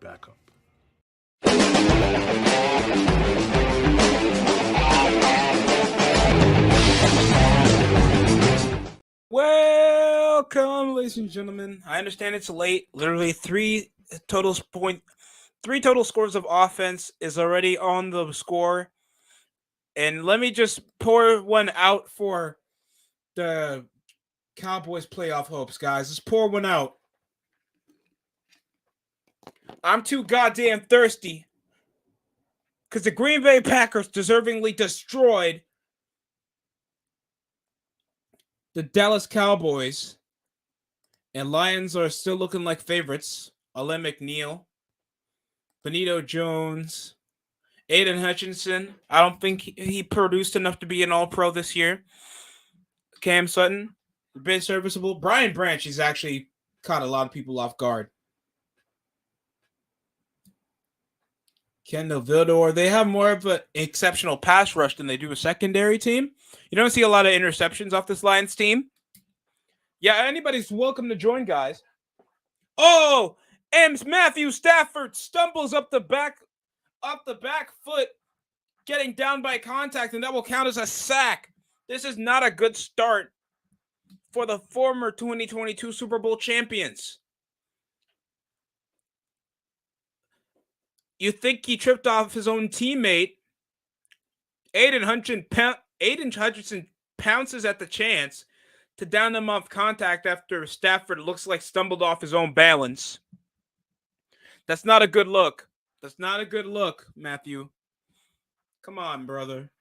back up. Welcome, ladies and gentlemen. I understand it's late. Literally three total scores of offense is already on the score. And let me just pour one out for the Cowboys playoff hopes, guys. Let's pour one out. I'm too goddamn thirsty because the Green Bay Packers deservingly destroyed the Dallas Cowboys, and Lions are still looking like favorites. Alain McNeil, Benito Jones, Aiden Hutchinson. I don't think he produced enough to be an All-Pro this year. Cam Sutton, been serviceable. Brian Branch, he's actually caught a lot of people off guard. Kendall Vildor, they have more of an exceptional pass rush than they do a secondary team. You don't see a lot of interceptions off this Lions team. Yeah, anybody's welcome to join, guys. Oh, and Matthew Stafford stumbles up the back foot, getting down by contact, and that will count as a sack. This is not a good start for the former 2022 Super Bowl champions. You think he tripped off his own teammate. Aiden Hutchinson pounces at the chance to down him off contact after Stafford looks like stumbled off his own balance. That's not a good look. That's not a good look, Matthew. Come on, brother.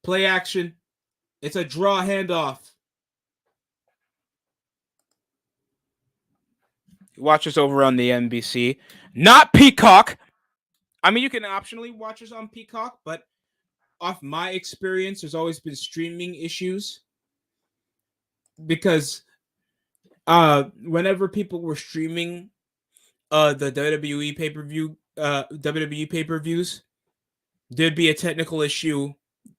Play action. It's a draw handoff. Watch us over on the NBC. Not Peacock. I mean, you can optionally watch us on Peacock, but off my experience, there's always been streaming issues. Because whenever people were streaming the WWE pay-per-views, there'd be a technical issue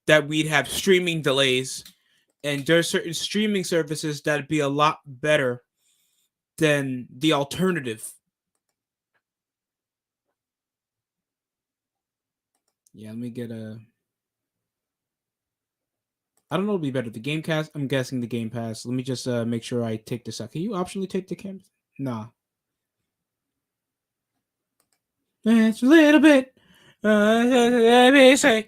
that we'd have streaming delays, and there's certain streaming services that'd be a lot better than the alternative. Yeah, let me get a... I don't know what'd be better, the Game Pass? I'm guessing the Game Pass. Let me just make sure I take this out. Can you optionally take the cam? Nah. It's a little bit. Let me say.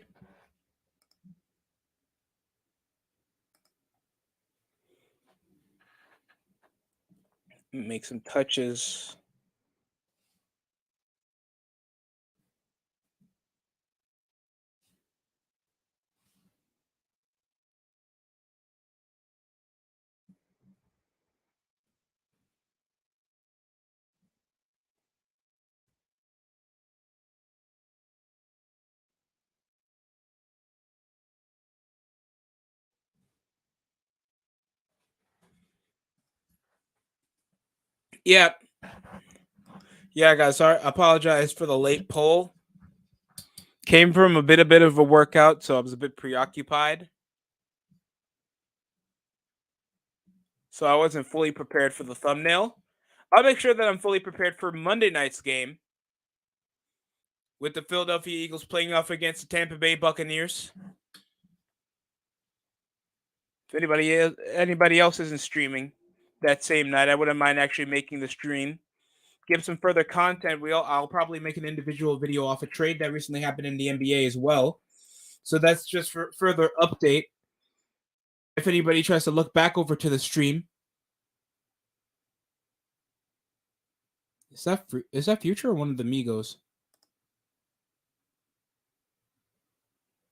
Make some touches. Yeah. Yeah, guys, sorry. I apologize for the late poll. Came from a bit of a workout, so I was a bit preoccupied. So I wasn't fully prepared for the thumbnail. I'll make sure that I'm fully prepared for Monday night's game with the Philadelphia Eagles playing off against the Tampa Bay Buccaneers. If anybody else isn't streaming that same night, I wouldn't mind actually making the stream. Give some further content. I'll probably make an individual video off a trade that recently happened in the NBA as well. So that's just for further update. If anybody tries to look back over to the stream. Is that Future or one of the Migos?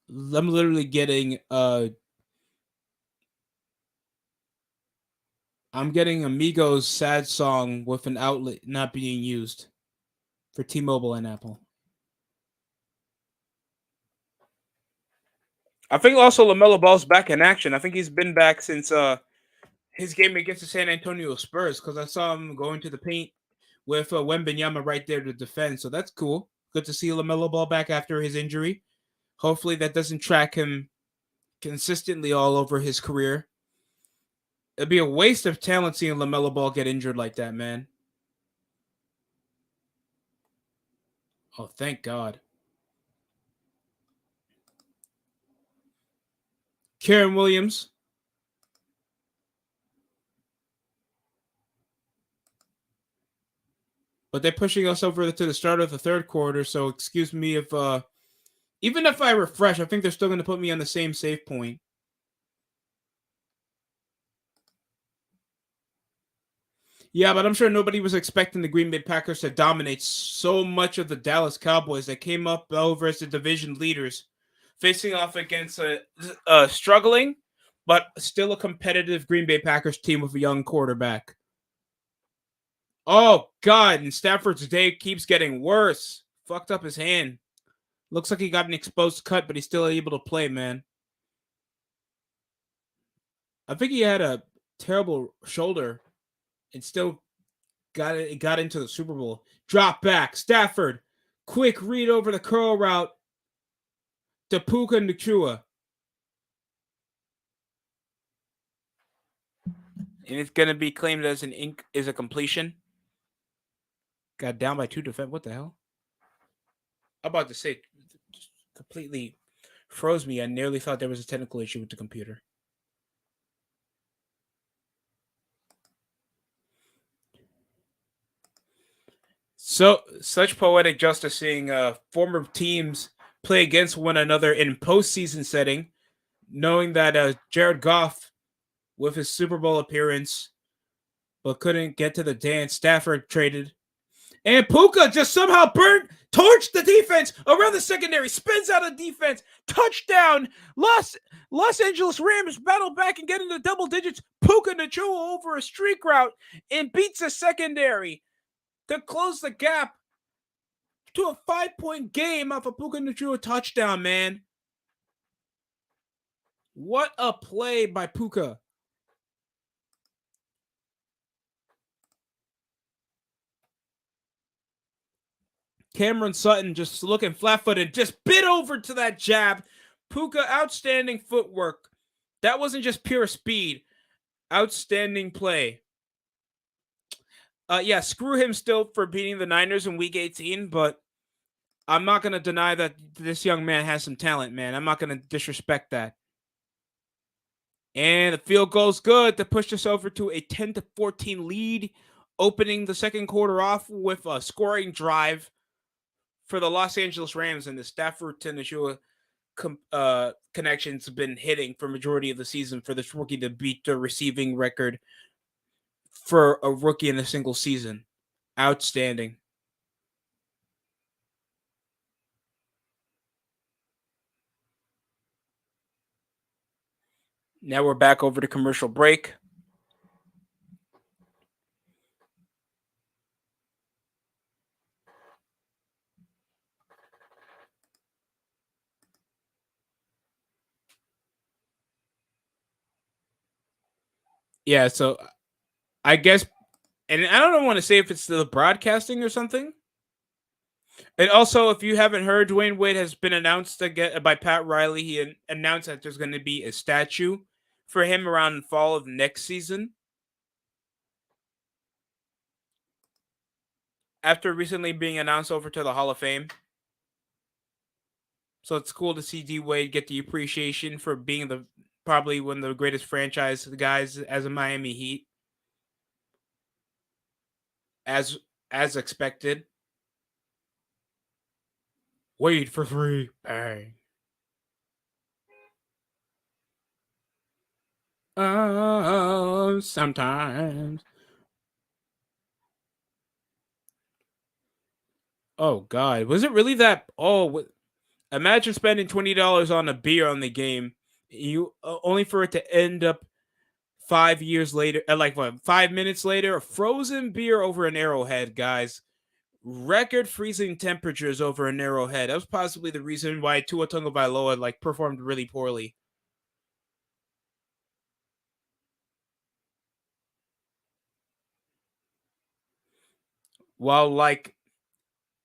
I'm literally getting I'm getting Amigos sad song with an outlet not being used for T-Mobile and Apple. I think also LaMelo Ball's back in action. I think he's been back since his game against the San Antonio Spurs, because I saw him going to the paint with Wembanyama right there to defend. So that's cool. Good to see LaMelo Ball back after his injury. Hopefully that doesn't track him consistently all over his career. It'd be a waste of talent seeing LaMelo Ball get injured like that, man. Oh, thank God. Karen Williams. But they're pushing us over to the start of the third quarter, so excuse me if even if I refresh, I think they're still going to put me on the same save point. Yeah, but I'm sure nobody was expecting the Green Bay Packers to dominate so much of the Dallas Cowboys that came up over as the division leaders, facing off against a struggling but still a competitive Green Bay Packers team with a young quarterback. Oh, God, and Stafford's day keeps getting worse. Fucked up his hand. Looks like he got an exposed cut, but he's still able to play, man. I think he had a terrible shoulder and still got into the Super Bowl. Drop back. Stafford. Quick read over the curl route to Puka Nacua. And it's going to be claimed as a completion. Got down by 2 defense. What the hell? I'm about to say, just completely froze me. I nearly thought there was a technical issue with the computer. So, such poetic justice seeing former teams play against one another in postseason setting, knowing that Jared Goff, with his Super Bowl appearance, but couldn't get to the dance. Stafford traded. And Puka just somehow torched the defense around the secondary, spins out of defense, touchdown. Los Angeles Rams battle back and get into double digits. Puka Nacua over a streak route and beats the secondary to close the gap to a 5-point game off a Puka Nacua touchdown, man. What a play by Puka. Cameron Sutton just looking flat-footed, just bit over to that jab. Puka, outstanding footwork. That wasn't just pure speed. Outstanding play. Yeah, screw him still for beating the Niners in Week 18, but I'm not going to deny that this young man has some talent, man. I'm not going to disrespect that. And the field goal's good to push us over to a 10-14 lead, opening the second quarter off with a scoring drive for the Los Angeles Rams, and the Stafford to Nacua connections have been hitting for majority of the season for this rookie to beat the receiving record for a rookie in a single season. Outstanding. Now we're back over to commercial break. Yeah, so I guess, and I don't want to say if it's the broadcasting or something. And also, if you haven't heard, Dwayne Wade has been announced again by Pat Riley. He announced that there's going to be a statue for him around the fall of next season. After recently being announced over to the Hall of Fame. So it's cool to see D Wade get the appreciation for being probably one of the greatest franchise guys as a Miami Heat. As expected. Wade for 3. Bang. Sometimes. Oh God, was it really that? Oh, imagine spending $20 on a beer on the game, you only for it to end up 5 years later, 5 minutes later, a frozen beer over an Arrowhead, guys. Record freezing temperatures over an Arrowhead. That was possibly the reason why Tua Tagovailoa performed really poorly. While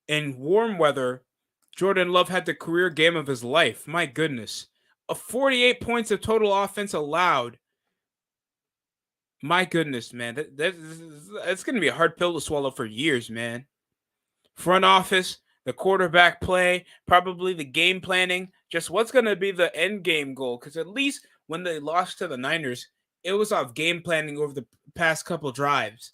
in warm weather, Jordan Love had the career game of his life. My goodness. 48 points of total offense allowed. My goodness, man. That's going to be a hard pill to swallow for years, man. Front office, the quarterback play, probably the game planning, just what's going to be the end game goal. Because at least when they lost to the Niners, it was off game planning over the past couple drives.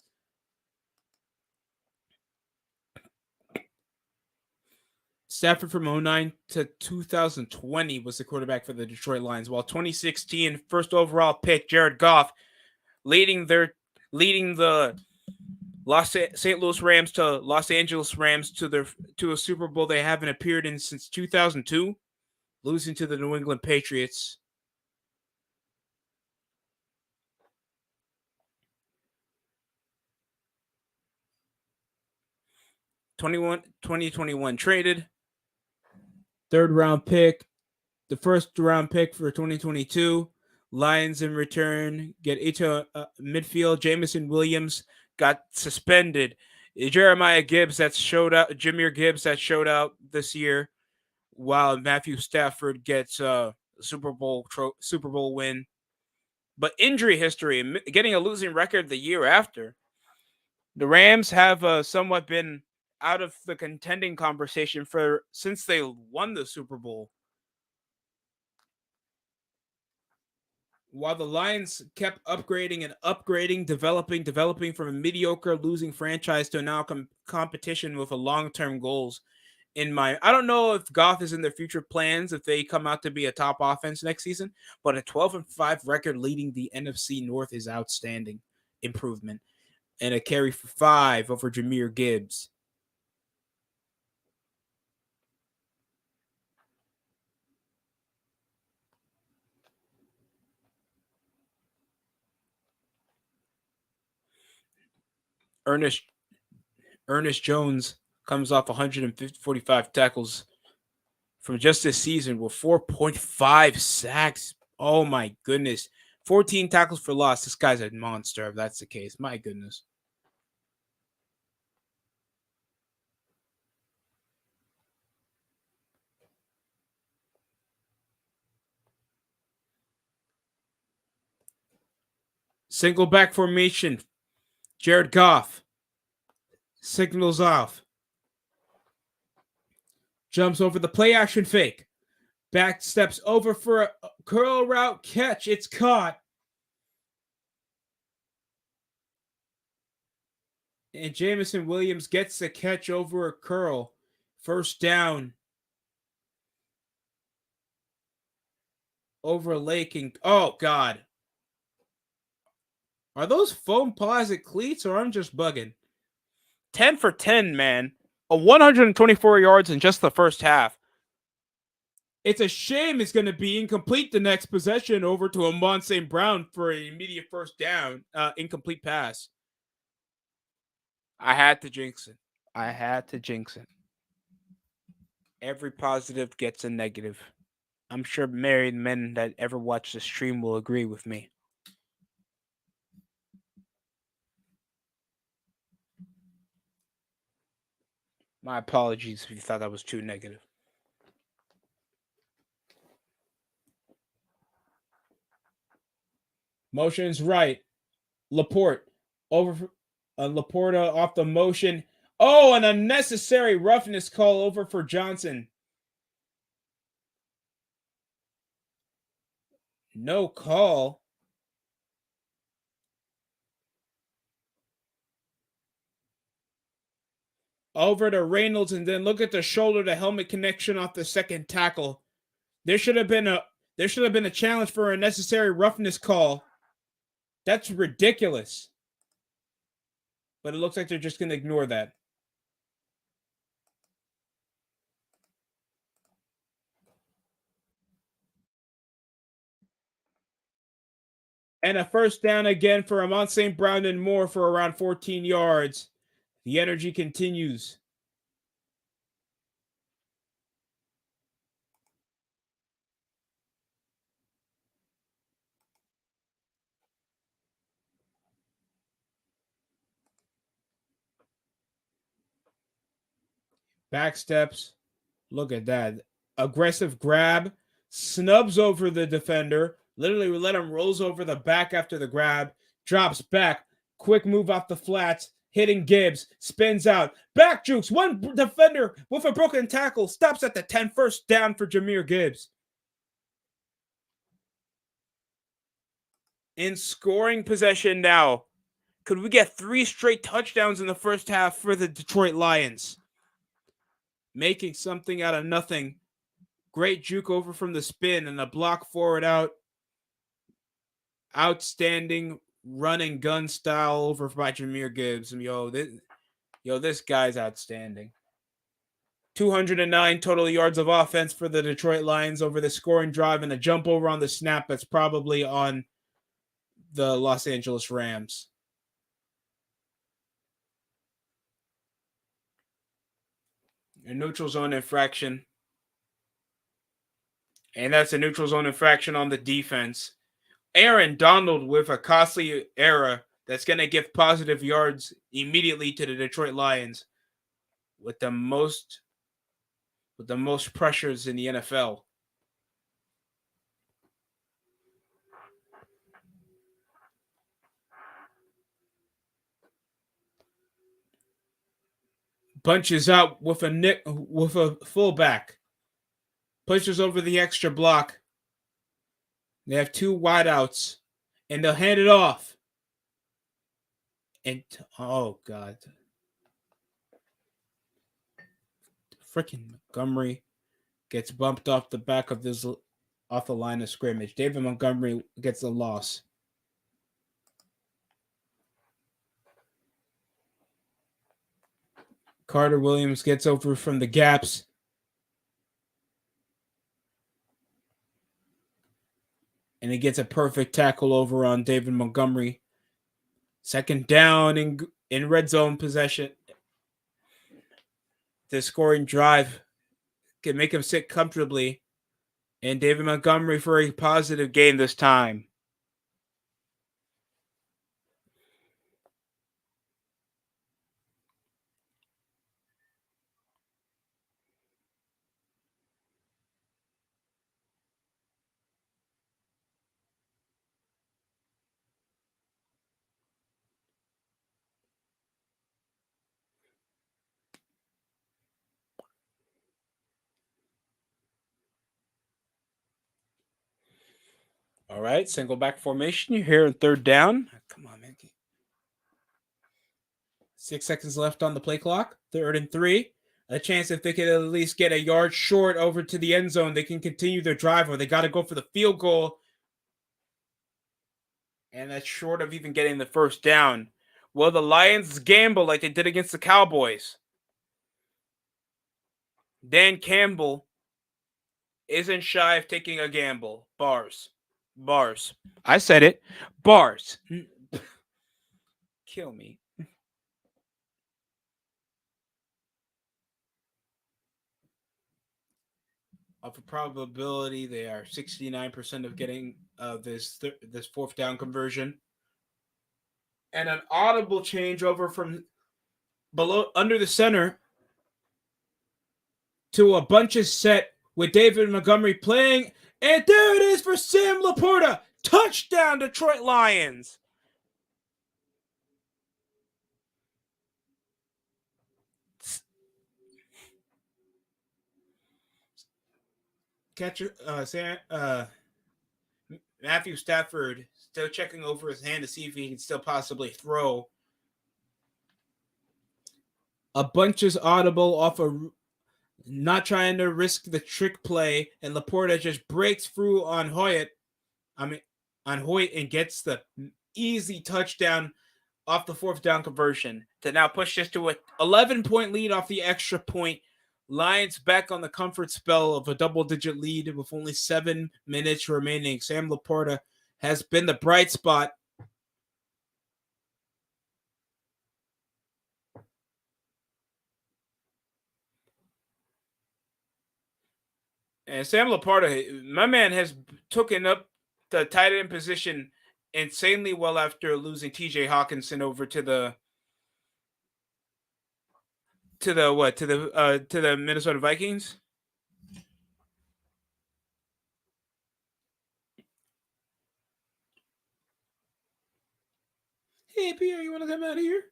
Stafford from 2009 to 2020 was the quarterback for the Detroit Lions, while 2016 first overall pick Jared Goff leading the St. Louis Rams to Los Angeles Rams to a Super Bowl they haven't appeared in since 2002, losing to the New England Patriots. '21 traded. Third round pick. The first round pick for 2022. Lions in return get into midfield. Jameson Williams got suspended. Jameer Gibbs that showed out this year, while Matthew Stafford gets a Super Bowl win. But injury history, getting a losing record the year after. The Rams have somewhat been out of the contending conversation since they won the Super Bowl. While the Lions kept upgrading, developing from a mediocre losing franchise to now competition with a long-term goals in mind. I don't know if Goff is in their future plans if they come out to be a top offense next season, but a 12-5 record leading the NFC North is outstanding improvement. And a carry for 5 over Jameer Gibbs. Ernest Jones comes off 145 tackles from just this season with 4.5 sacks. Oh my goodness. 14 tackles for loss. This guy's a monster if that's the case. My goodness. Single back formation. Jared Goff signals off. Jumps over the play action fake. Back steps over for a curl route catch. It's caught. And Jameson Williams gets the catch over a curl. First down. Over Lake and oh God. Are those foam plastic cleats or I'm just bugging? 10 for 10, man. 124 yards in just the first half. It's a shame it's going to be incomplete the next possession over to Amon St. Brown for an immediate first down. Incomplete pass. I had to jinx it. Every positive gets a negative. I'm sure married men that ever watch the stream will agree with me. My apologies if you thought that was too negative. Motion's right. Laporte over Laporta off the motion. Oh, an unnecessary roughness call over for Johnson. No call. Over to Reynolds, and then look at the shoulder to helmet connection off the second tackle. There should have been a challenge for a necessary roughness call. That's ridiculous. But it looks like they're just going to ignore that. And a first down again for Amon St. Brown and more for around 14 yards. The energy continues. Back steps. Look at that. Aggressive grab. Snubs over the defender. Literally let him rolls over the back after the grab. Drops back. Quick move off the flats. hitting Gibbs, spins out, back jukes, one defender with a broken tackle, stops at the 10, first down for Jahmyr Gibbs. In scoring possession now, could we get 3 straight touchdowns in the first half for the Detroit Lions? Making something out of nothing. Great juke over from the spin and a block forward out. Outstanding run and gun style over by Jahmyr Gibbs. This guy's outstanding. 209 total yards of offense for the Detroit Lions over the scoring drive and a jump over on the snap that's probably on the Los Angeles Rams. A neutral zone infraction. And that's a neutral zone infraction on the defense. Aaron Donald with a costly error that's going to give positive yards immediately to the Detroit Lions with the most pressures in the NFL. Bunches out with a fullback. Pushes over the extra block. They have 2 wideouts, and they'll hand it off. And oh god, freaking Montgomery gets bumped off the back of the line of scrimmage. David Montgomery gets a loss. Carter Williams gets over from the gaps. And he gets a perfect tackle over on David Montgomery. Second down in red zone possession. The scoring drive can make him sit comfortably. And David Montgomery for a positive gain this time. All right, single back formation. You're here in third down. Come on, man. 6 seconds left on the play clock. 3rd and 3. A chance if they could at least get a yard short over to the end zone, they can continue their drive, or they got to go for the field goal. And that's short of even getting the first down. Well, the Lions gamble like they did against the Cowboys. Dan Campbell isn't shy of taking a gamble. Bars. I said it. Bars. Kill me. Of a probability, they are 69% of getting this 4th down conversion. And an audible changeover from below under the center to a bunches set with David Montgomery playing. And there it is for Sam Laporta. Touchdown, Detroit Lions. Catcher Matthew Stafford still checking over his hand to see if he can still possibly throw. A bunches audible off a not trying to risk the trick play, and Laporta just breaks through on Hoyt and gets the easy touchdown off the 4th down conversion to now push this to an 11-point lead off the extra point. Lions back on the comfort spell of a double-digit lead with only 7 minutes remaining. Sam Laporta has been the bright spot. And Sam Laporta, my man, has taken up the tight end position insanely well after losing TJ Hawkinson over to the Minnesota Vikings. Hey, Pierre, you want to come out of here?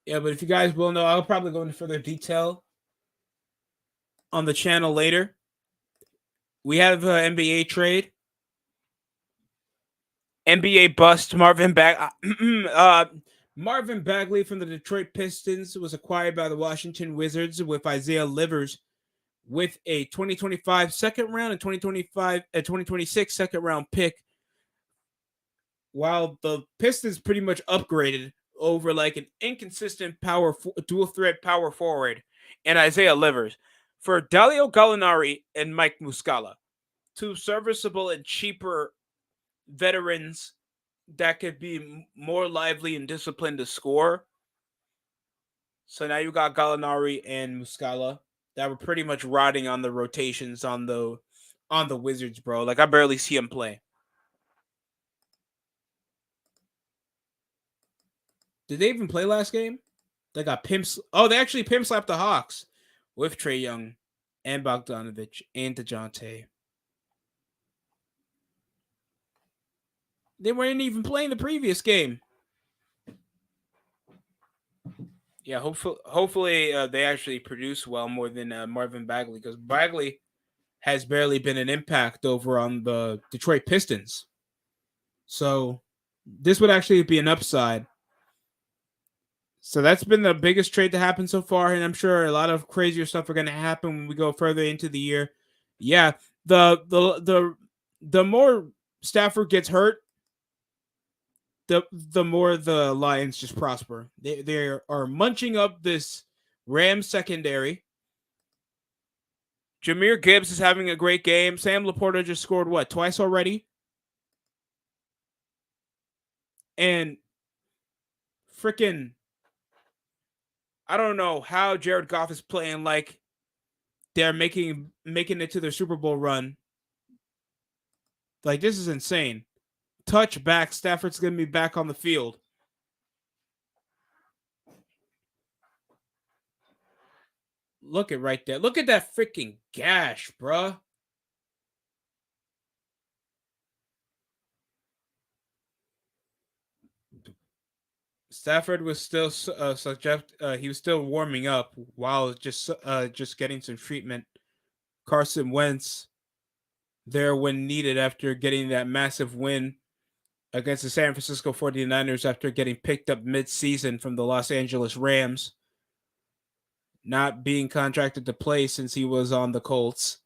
Yeah, but if you guys will know, I'll probably go into further detail on the channel later. We have an NBA trade. NBA bust Marvin Bagley from the Detroit Pistons was acquired by the Washington Wizards with Isaiah Livers with a 2025 second round and 2026 second round pick. While the Pistons pretty much upgraded over like an inconsistent dual threat power forward and Isaiah Livers for Dalio Gallinari and Mike Muscala, two serviceable and cheaper veterans that could be more lively and disciplined to score. So now you got Gallinari and Muscala that were pretty much rotting on the rotations on the Wizards, bro. Like I barely see him play. Did they even play last game? They got pimps. Oh, they actually pimp slapped the Hawks with Trae Young and Bogdanovich and DeJounte. They weren't even playing the previous game. Yeah, hopefully they actually produce well more than Marvin Bagley, because Bagley has barely been an impact over on the Detroit Pistons. So this would actually be an upside. So that's been the biggest trade to happen so far, and I'm sure a lot of crazier stuff are going to happen when we go further into the year. Yeah, the more Stafford gets hurt, the more the Lions just prosper. They are munching up this Rams secondary. Jahmyr Gibbs is having a great game. Sam Laporta just scored twice already, and freaking I don't know how Jared Goff is playing like they're making it to their Super Bowl run. Like, this is insane. Touch back. Stafford's going to be back on the field. Look at right there. Look at that freaking gash, bruh. Stafford was still he was still warming up while just getting some treatment. Carson Wentz there when needed after getting that massive win against the San Francisco 49ers after getting picked up mid-season from the Los Angeles Rams, not being contracted to play since he was on the Colts.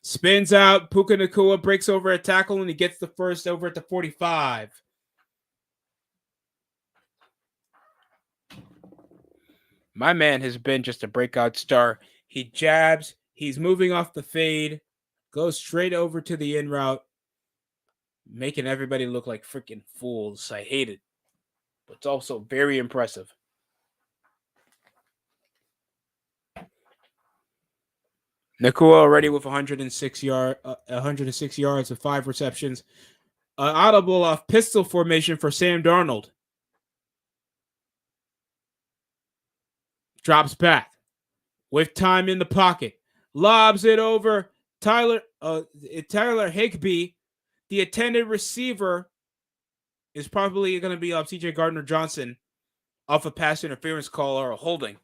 Spins out, Puka Nacua breaks over a tackle, and he gets the first over at the 45. My man has been just a breakout star. He jabs, he's moving off the fade, goes straight over to the in route, making everybody look like freaking fools. I hate it, but it's also very impressive. Nacua already with 106 yards with 5 receptions. Audible off pistol formation for Sam Darnold. Drops back with time in the pocket. Lobs it over Tyler Higbee. The intended receiver is probably going to be off CJ Gardner-Johnson off a pass interference call or a holding.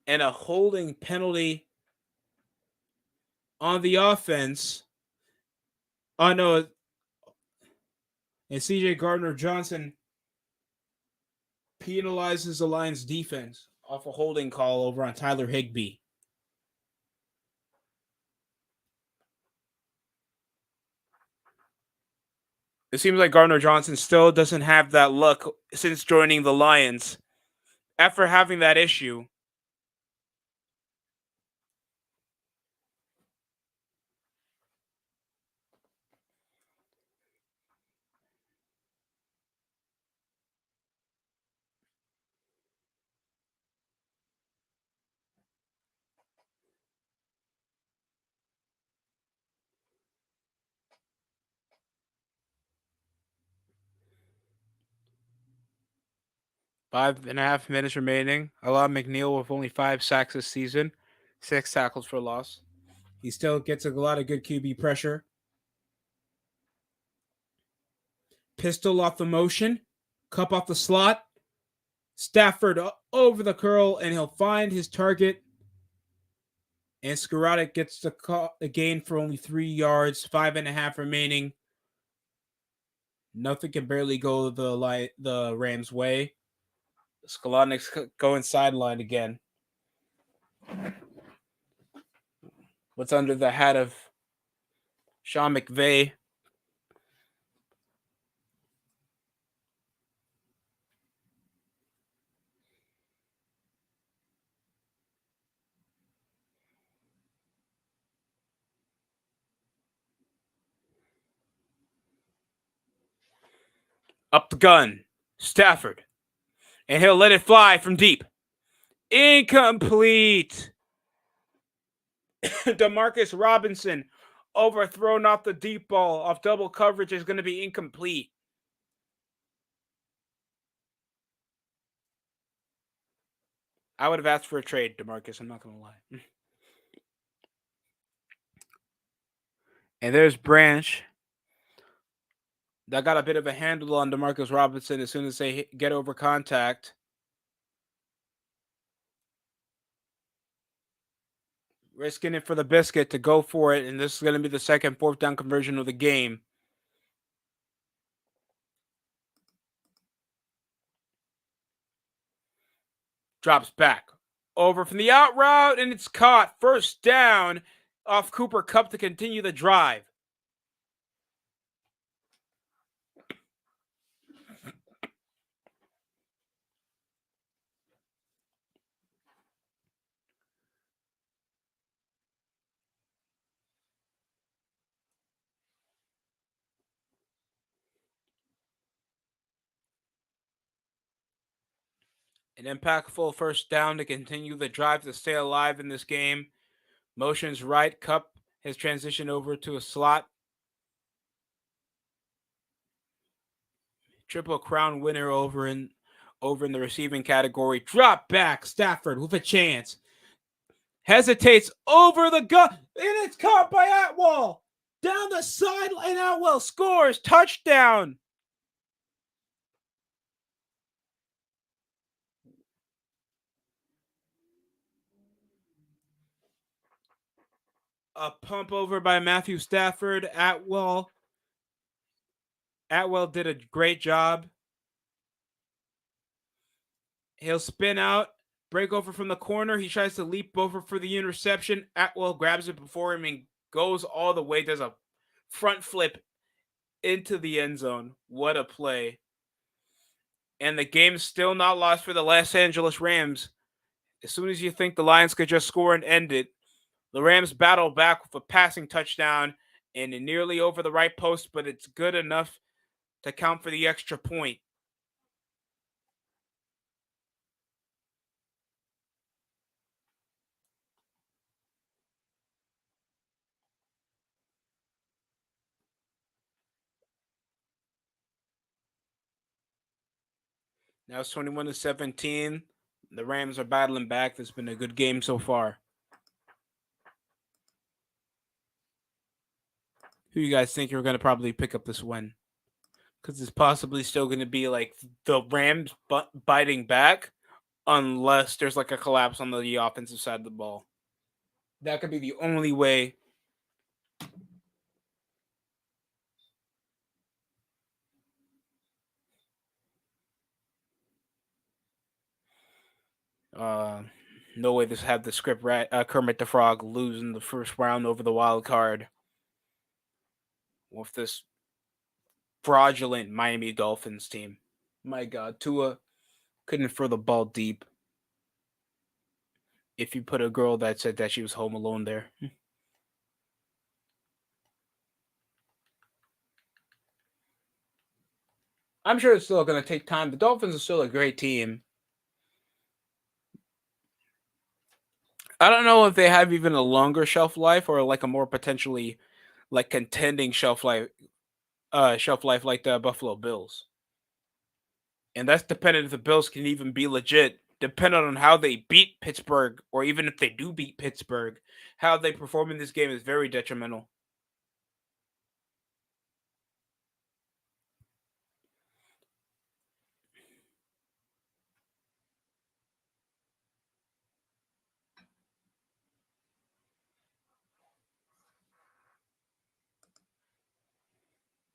And a holding penalty on the offense. Oh, no. And CJ Gardner-Johnson penalizes the Lions defense off a holding call over on Tyler Higbee. It seems like Gardner-Johnson still doesn't have that luck since joining the Lions. After having that issue, Five and a half minutes remaining. Allow McNeil with only 5 sacks this season, 6 tackles for loss. He still gets a lot of good QB pressure. Pistol off the motion. Cup off the slot. Stafford over the curl, and he'll find his target. And Skorotic gets the gain for only 3 yards, 5.5 remaining. Nothing can barely go the Rams' way. Skorotic's going sideline again. What's under the hat of Sean McVay? Up the gun. Stafford. And he'll let it fly from deep. Incomplete. Demarcus Robinson overthrown off the deep ball off double coverage is going to be incomplete. I would have asked for a trade, Demarcus. I'm not going to lie. And there's Branch. That got a bit of a handle on Demarcus Robinson as soon as they get over contact. Risking it for the biscuit to go for it, and this is going to be the second 4th down conversion of the game. Drops back. Over from the out route, and it's caught. First down off Cooper Kupp to continue the drive. An impactful first down to continue the drive to stay alive in this game. Motions right. Kupp has transitioned over to a slot. Triple Crown winner over in the receiving category. Drop back. Stafford with a chance. Hesitates over the gun. And it's caught by Atwell. Down the sideline. Atwell scores. Touchdown. A pump over by Matthew Stafford. Atwell did a great job. He'll spin out, break over from the corner. He tries to leap over for the interception. Atwell grabs it before him and goes all the way. Does a front flip into the end zone. What a play. And the game's still not lost for the Los Angeles Rams. As soon as you think the Lions could just score and end it, the Rams battle back with a passing touchdown and nearly over the right post, but it's good enough to count for the extra point. Now it's 21-17. The Rams are battling back. It's been a good game so far. Who you guys think are going to probably pick up this win? Because it's possibly still going to be like the Rams biting back unless there's like a collapse on the offensive side of the ball. That could be the only way. No way this had the script right. Kermit the Frog losing the first round over the wild card with this fraudulent Miami Dolphins team. My God, Tua couldn't throw the ball deep. If you put a girl that said that she was home alone there. I'm sure it's still going to take time. The Dolphins are still a great team. I don't know if they have even a longer shelf life or like a more potentially like contending shelf life like the Buffalo Bills. And that's dependent if the Bills can even be legit dependent on how they beat Pittsburgh, or even if they do beat Pittsburgh, how they perform in this game is very detrimental.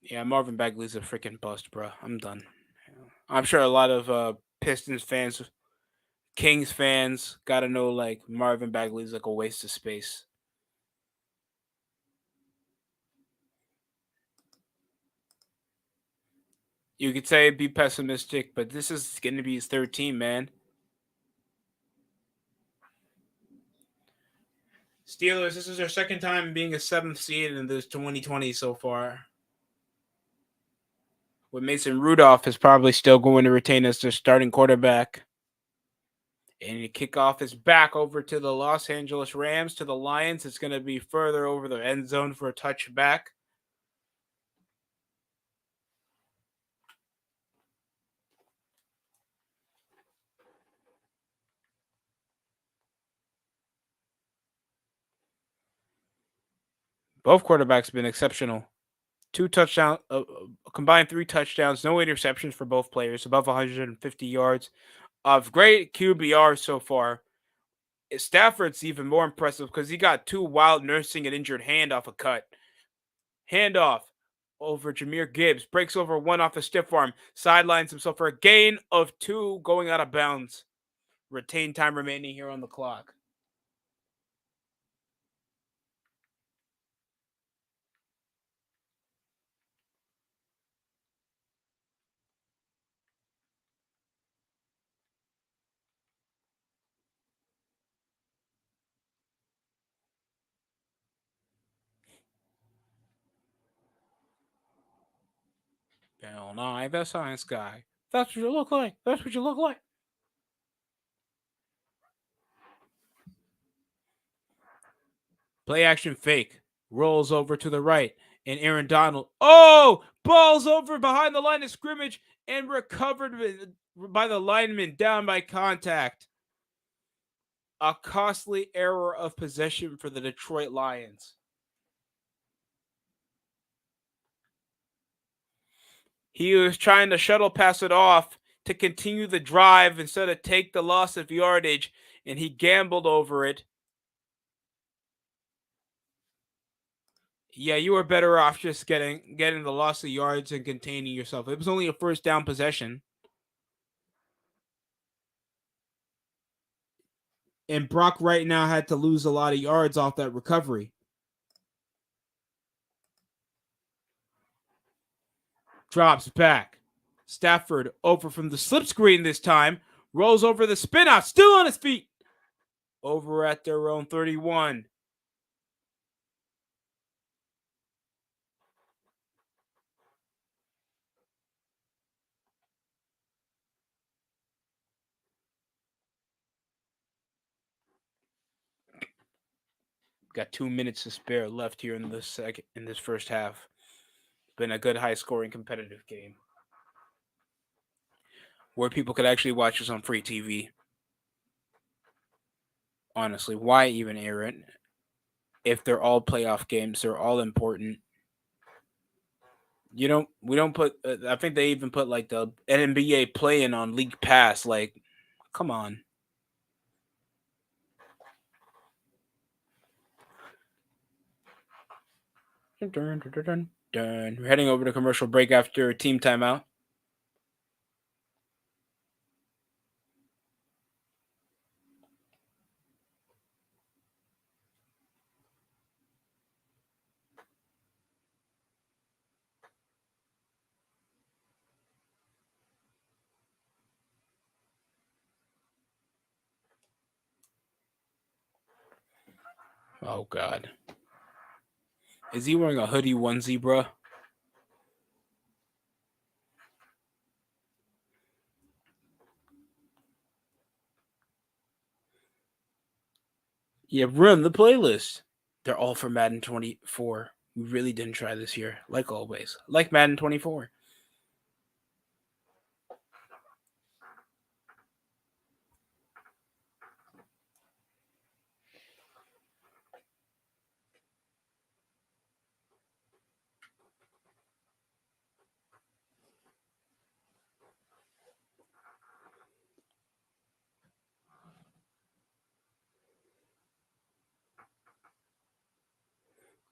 Yeah, Marvin Bagley's a freaking bust, bro. I'm done. I'm sure a lot of Pistons fans, Kings fans, gotta know like Marvin Bagley's like a waste of space. You could say be pessimistic, but this is going to be his third team, man. Steelers, this is their second time being a 7th seed in this 2020 so far. With Mason Rudolph is probably still going to retain as their starting quarterback. And the kickoff is back over to the Los Angeles Rams, to the Lions. It's going to be further over the end zone for a touchback. Both quarterbacks have been exceptional. 2 touchdowns, combined 3 touchdowns, no interceptions for both players, above 150 yards of great QBR so far. Stafford's even more impressive because he got 2 wild nursing an injured hand off a cut. Handoff over Jahmyr Gibbs, breaks over 1 off the stiff arm, sidelines himself for a gain of 2 going out of bounds. Retain time remaining here on the clock. Bill Nye, the science guy. That's what you look like. That's what you look like. Play action fake. Rolls over to the right. And Aaron Donald. Oh! Ball's over behind the line of scrimmage and recovered by the lineman down by contact. A costly error of possession for the Detroit Lions. He was trying to shuttle pass it off to continue the drive instead of take the loss of yardage, and he gambled over it. Yeah, you were better off just getting the loss of yards and containing yourself. It was only a first down possession. And Brock right now had to lose a lot of yards off that recovery. Drops back. Stafford over from the slip screen this time. Rolls over the spin out. Still on his feet. Over at their own 31. Got 2 minutes to spare left here in this first half. Been a good, high-scoring, competitive game where people could actually watch this on free TV. Honestly, why even air it? If they're all playoff games, they're all important. We don't put. I think they even put like the NBA play-in on League Pass. Like, come on. Dun, dun, dun, dun, dun. We're heading over to commercial break after a team timeout. Oh God, is he wearing a hoodie onesie, bro? Yeah, run the playlist. They're all for Madden 24. We really didn't try this year, like always. Like Madden 24.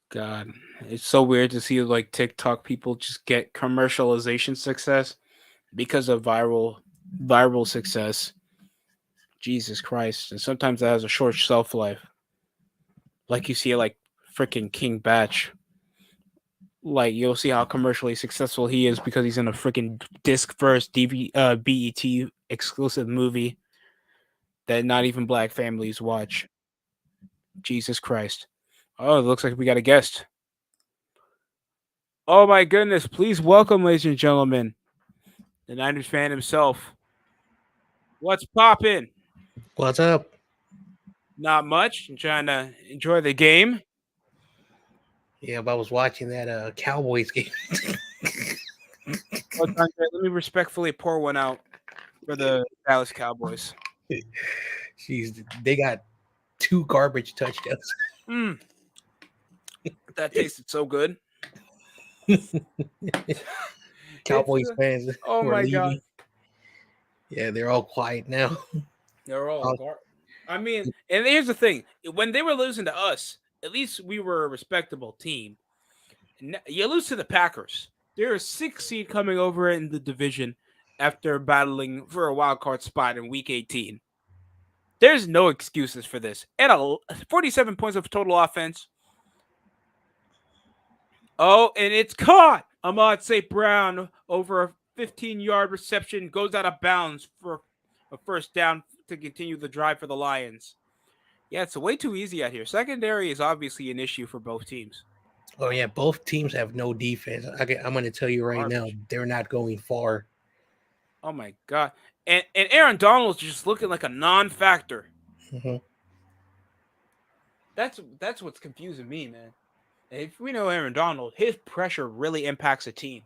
God, it's so weird to see like TikTok people just get commercialization success because of viral success. Jesus Christ. And sometimes that has a short shelf life. Like you see like freaking King Batch. Like you'll see how commercially successful he is because he's in a freaking disc first BET exclusive movie that not even black families watch. Jesus Christ. Oh, it looks like we got a guest. Oh my goodness. Please welcome, ladies and gentlemen, the Niners fan himself. What's poppin'? What's up? Not much. I'm trying to enjoy the game. Yeah, but I was watching that Cowboys game. Oh, Andre, let me respectfully pour one out for the Dallas Cowboys. Jeez, they got 2 garbage touchdowns. Mm, that tasted so good. Cowboys fans Oh were my god. leaving. Yeah, they're all quiet now. They're all Uh, I mean, and here's the thing: when they were losing to us, at least we were a respectable team. You lose to the Packers. They're a 6 seed coming over in the division after battling for a wild card spot in Week 18. There's no excuses for this. And 47 points of total offense. Oh, and it's caught. Ahmad St. Brown over a 15-yard reception goes out of bounds for a first down to continue the drive for the Lions. Yeah, it's way too easy out here. Secondary is obviously an issue for both teams. oh yeah, both teams have no defense. I'm going to tell you right now, Garbage. they're not going far. Oh my god. And Aaron Donald's just looking like a non-factor. Hmm. That's what's confusing me, man. If we know Aaron Donald, his pressure really impacts a team.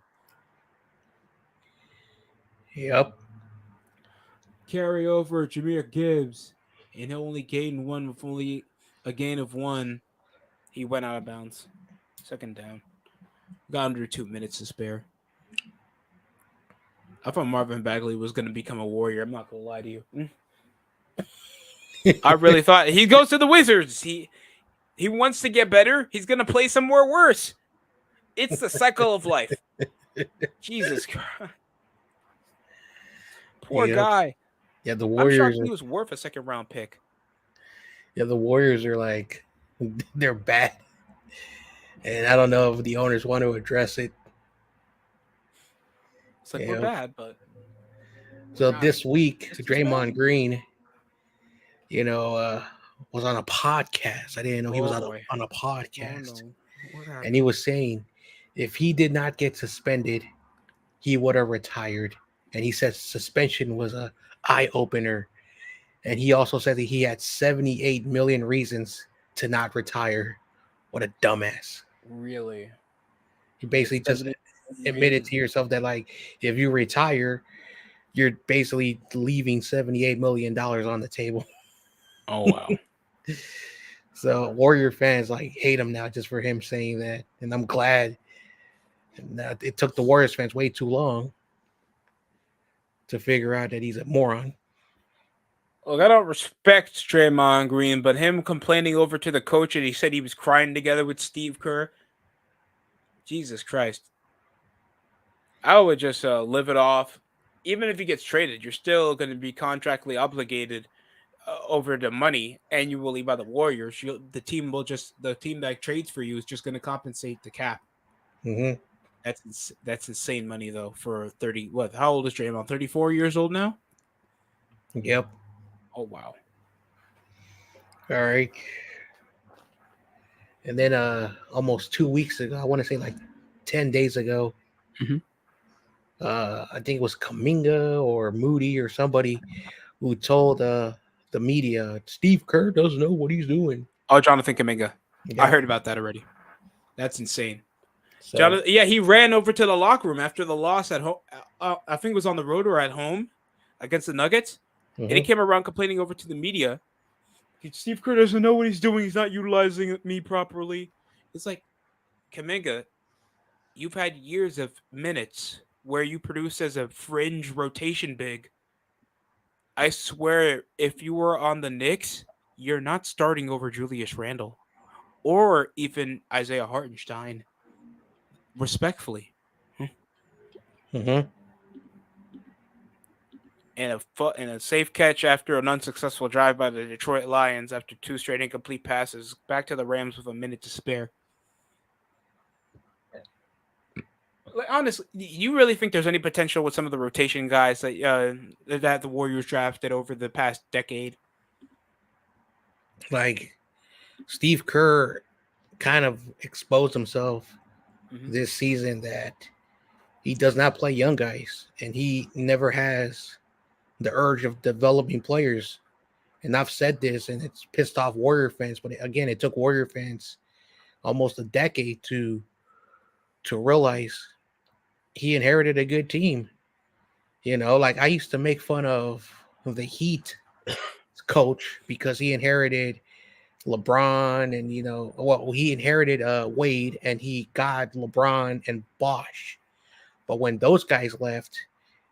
Yep. Carry over Jameer Gibbs, and he only gained one with only a gain of one. He went out of bounds. Second down. Got under 2 minutes to spare. I thought Marvin Bagley was going to become a Warrior. I'm not going to lie to you. I really thought he goes to the Wizards. He wants to get better. He's going to play somewhere worse. It's the cycle of life. Jesus Christ. Poor Yep. guy. Yeah, the I'm Warriors. shocked he was worth a second round pick. Yeah, the Warriors are like they're bad, and I don't know if the owners want to address it. It's like You we're know? bad, but So God, this week, just as bad. Draymond Green, you know, was on a podcast. I didn't know he was Oh boy. on a Oh podcast, no. What and he happened? was saying if he did not get suspended, he would have retired. And he said suspension was a eye opener. And he also said that he had 78 million reasons to not retire. What a dumbass! Really? You He has basically just 70 admitted reasons. to yourself that like if you retire, you're basically leaving $78 million on the table. Oh wow. So Warrior fans like hate him now just for him saying that, and I'm glad. And it took the Warriors fans way too long to figure out that he's a moron. Look, I don't respect Draymond Green, but him complaining over to the coach and he said he was crying together with Steve Kerr. Jesus Christ. I would just live it off. Even if he gets traded, you're still going to be contractually obligated over the money annually by the Warriors. The team that trades for you is just going to compensate the cap. Mm-hmm. That's insane money though for 30. What? How old is Draymond? 34 years old now. Yep. Oh wow. All right. And then almost 2 weeks ago, I want to say like 10 days ago, Mhm. I think it was Kaminga or Moody or somebody who told the media Steve Kerr doesn't know what he's doing. Oh, Jonathan Kaminga. I Yep. heard about that already. That's insane. So Jonathan, yeah, he ran over to the locker room after the loss at home. I think it was on the road or at home against the Nuggets, and he mhm. came around complaining over to the media. Steve Kerr doesn't know what he's doing. He's not utilizing me properly. It's like Kaminga, you've had years of minutes where you produce as a fringe rotation big. I swear, if you were on the Knicks, you're not starting over Julius Randle. or even Isaiah Hartenstein, respectfully. Mm-hmm. And a safe catch after an unsuccessful drive by the Detroit Lions after 2 straight incomplete passes back to the Rams with a minute to spare. Like, honestly, you really think there's any potential with some of the rotation guys that the Warriors drafted over the past decade? Like Steve Kerr kind of exposed himself Mm-hmm. this season that he does not play young guys, and he never has the urge of developing players. And I've said this, and it's pissed off Warrior fans. But again, it took Warrior fans almost a decade to realize he inherited a good team. Like I used to make fun of the Heat coach because he inherited LeBron, and he inherited Wade, and he got LeBron and Bosh. But when those guys left,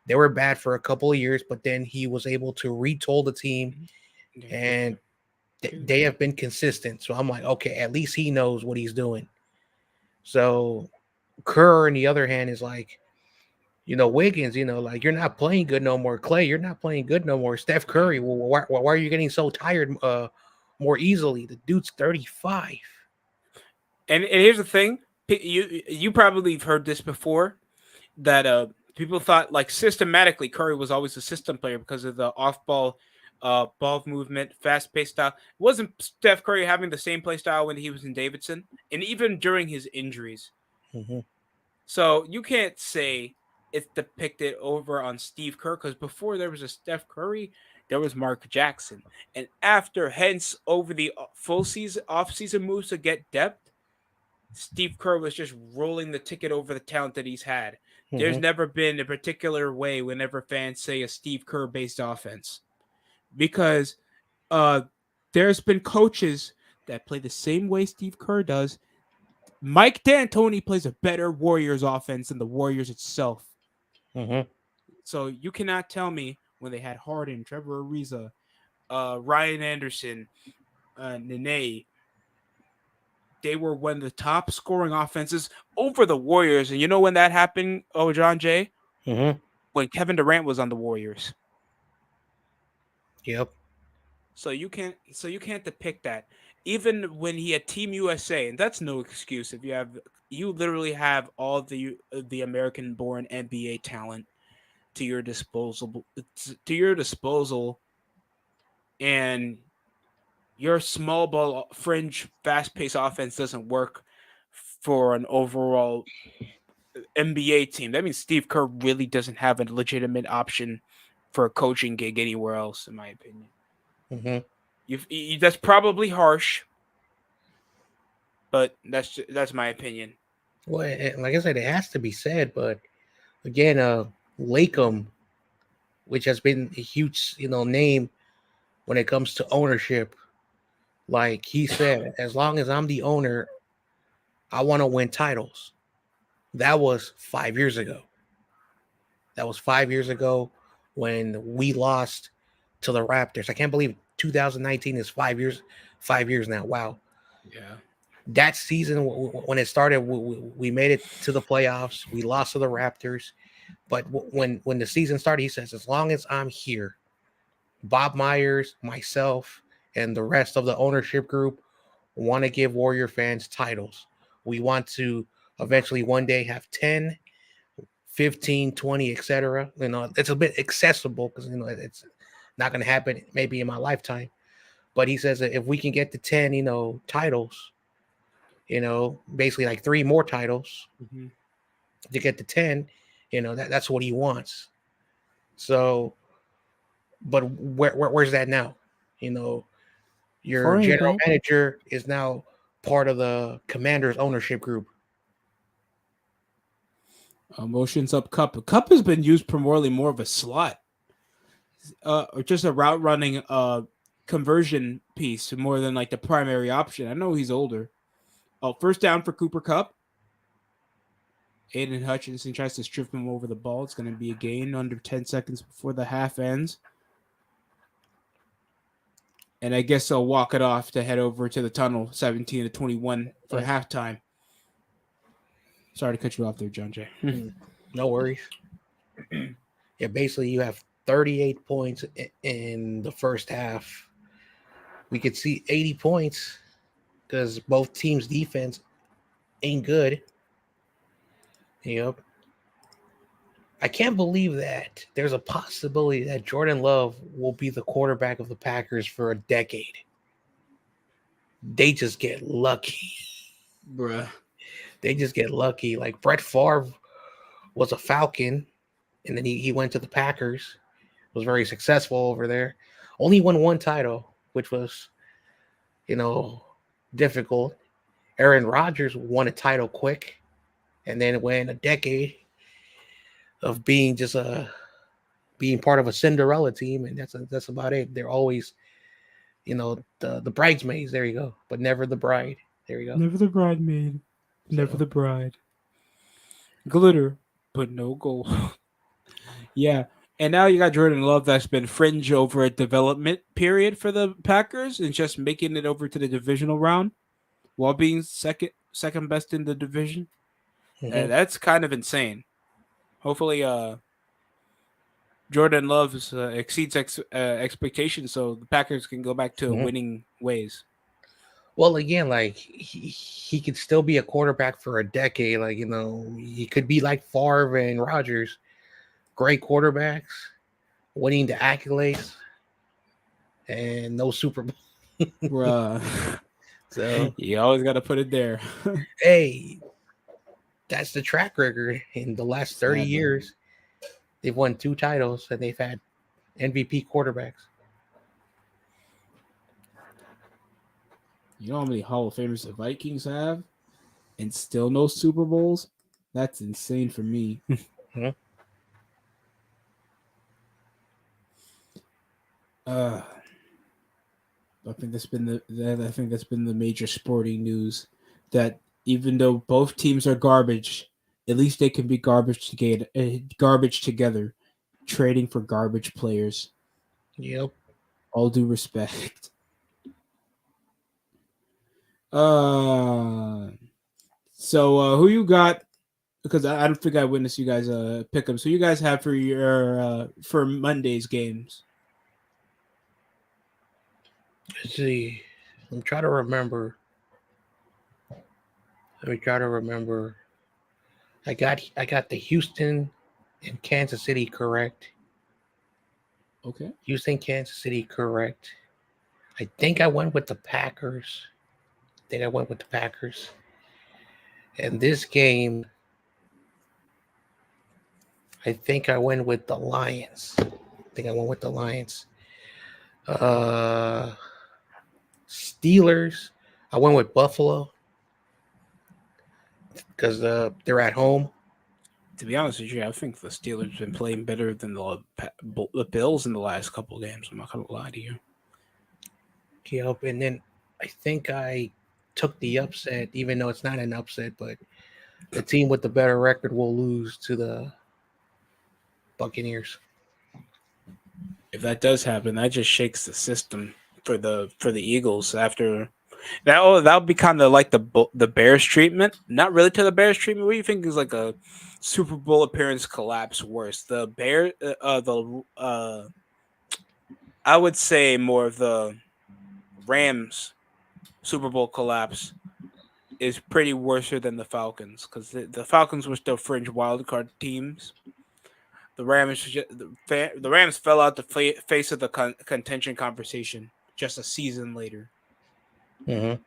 they were bad for a couple of years, but then he was able to retool the team, and they have been consistent. So I'm like, okay, at least he knows what he's doing. So Kerr, on the other hand, is like, Wiggins, like you're not playing good no more. Clay, you're not playing good no more. Steph Curry, well, why are you getting so tired more easily? The dude's 35. And here's the thing, you probably have heard this before, that people thought like systematically Curry was always a system player because of the off ball ball movement, fast paced style. It wasn't Steph Curry having the same play style when he was in Davidson, and even during his injuries. Mm-hmm. So you can't say it's depicted over on Steve Kerr, because before there was a Steph Curry, there was Mark Jackson, and after hence over the full season off season moves to get depth, Steve Kerr was just rolling the ticket over the talent that he's had. There's Mm-hmm. never been a particular way whenever fans say a Steve Kerr based offense, because uh, there's been coaches that play the same way Steve Kerr does. Mike D'Antoni plays a better Warriors offense than the Warriors itself. Mm-hmm. So you cannot tell me when they had Harden, Trevor Ariza, Ryan Anderson, Nene, they were one of the top scoring offenses over the Warriors. And you know when that happened, oh John Jay? Mm-hmm. When Kevin Durant was on the Warriors. Yep. So you can't depict that. Even when he had Team USA, and that's no excuse if you literally have all the American born NBA talent to your disposal, and your small ball fringe fast paced offense doesn't work for an overall NBA team. That means Steve Kerr really doesn't have a legitimate option for a coaching gig anywhere else, in my opinion. Mm-hmm. That's probably harsh, but that's my opinion. Well, like I said, it has to be said, but again, Lakem, which has been a huge, name when it comes to ownership, like he said, as long as I'm the owner, I want to win titles. That was 5 years ago. That was 5 years ago when we lost to the Raptors. I can't believe 2019 is 5 years. 5 years now. Wow. Yeah. That season when it started, we made it to the playoffs. We lost to the Raptors, but when the season started, he says, as long as I'm here, Bob Myers, myself, and the rest of the ownership group want to give Warrior fans titles. We want to eventually one day have 10, 15, 20, etc. It's a bit accessible because it's not going to happen maybe in my lifetime. But he says that if we can get to 10, titles, basically like 3 more titles Mm-hmm. to get to 10, that's what he wants. So, but where's that now? You know, your Fine, general bro. manager is now part of the Commanders ownership group. Motions up Cup. Cup has been used primarily more of a slot, or just a route running conversion piece more than like the primary option. I know he's older. Oh, first down for Cooper Cup. Aiden Hutchinson tries to strip him over the ball. It's going to be a gain under 10 seconds before the half ends. And I guess they'll walk it off to head over to the tunnel, 17-21 for halftime. Sorry to cut you off there, John Jay. No worries. Yeah, basically you have 38 points in the first half. We could see 80 points because both teams' defense ain't good. Yep. I can't believe that there's a possibility that Jordan Love will be the quarterback of the Packers for a decade. They just get lucky. Bruh. They just get lucky. Like Brett Favre was a Falcon, and then he went to the Packers. Was very successful over there. Only won one title, which was, difficult. Aaron Rodgers won a title quick, and then went a decade of being just being part of a Cinderella team, and that's about it. They're always, the bridesmaids. There you go, but never the bride. There you go. Never the bridesmaid, never the bride. Glitter, but no gold. Yeah, and now you got Jordan Love that's been fringe over a development period for the Packers and just making it over to the divisional round while being second best in the division. Mm-hmm. That's kind of insane. Hopefully, Jordan Love exceeds expectations, so the Packers can go back to winning ways. Well, again, like he could still be a quarterback for a decade. Like, he could be like Favre and Rodgers, great quarterbacks, winning the accolades, and no Super Bowl. Bruh. So you always got to put it there. Hey, that's the track record in the last 30 years. They've won 2 titles and they've had MVP quarterbacks. You know how many Hall of Famers the Vikings have and still no Super Bowls? That's insane for me. Mm-hmm. I think that's been the major sporting news, that even though both teams are garbage, at least they can be garbage together, trading for garbage players. Yep. All due respect. So who you got? Because I don't think I witnessed you guys pick them. So you guys have for your for Monday's games. Let's see. I'm trying to remember. Let me try to remember. I got the Houston and Kansas City correct. Okay. Houston, Kansas City correct. I think I went with the Packers. And this game, I think I went with the Lions. Steelers, I went with Buffalo because they're at home. To be honest with you, I think the Steelers have been playing better than the Bills in the last couple of games. I'm not going to lie to you. Yep, and then I think I took the upset, even though it's not an upset, but the team with the better record will lose to the Buccaneers. If that does happen, that just shakes the system for the Eagles. After that'll be kind of like the Bears treatment. Not really to the Bears treatment. What do you think is like a Super Bowl appearance collapse worse? The Bear, I would say more of the Rams Super Bowl collapse is pretty worse than the Falcons, because the Falcons were still fringe wildcard teams. The Rams fell out the face of the contention conversation just a season later. Mm-hmm.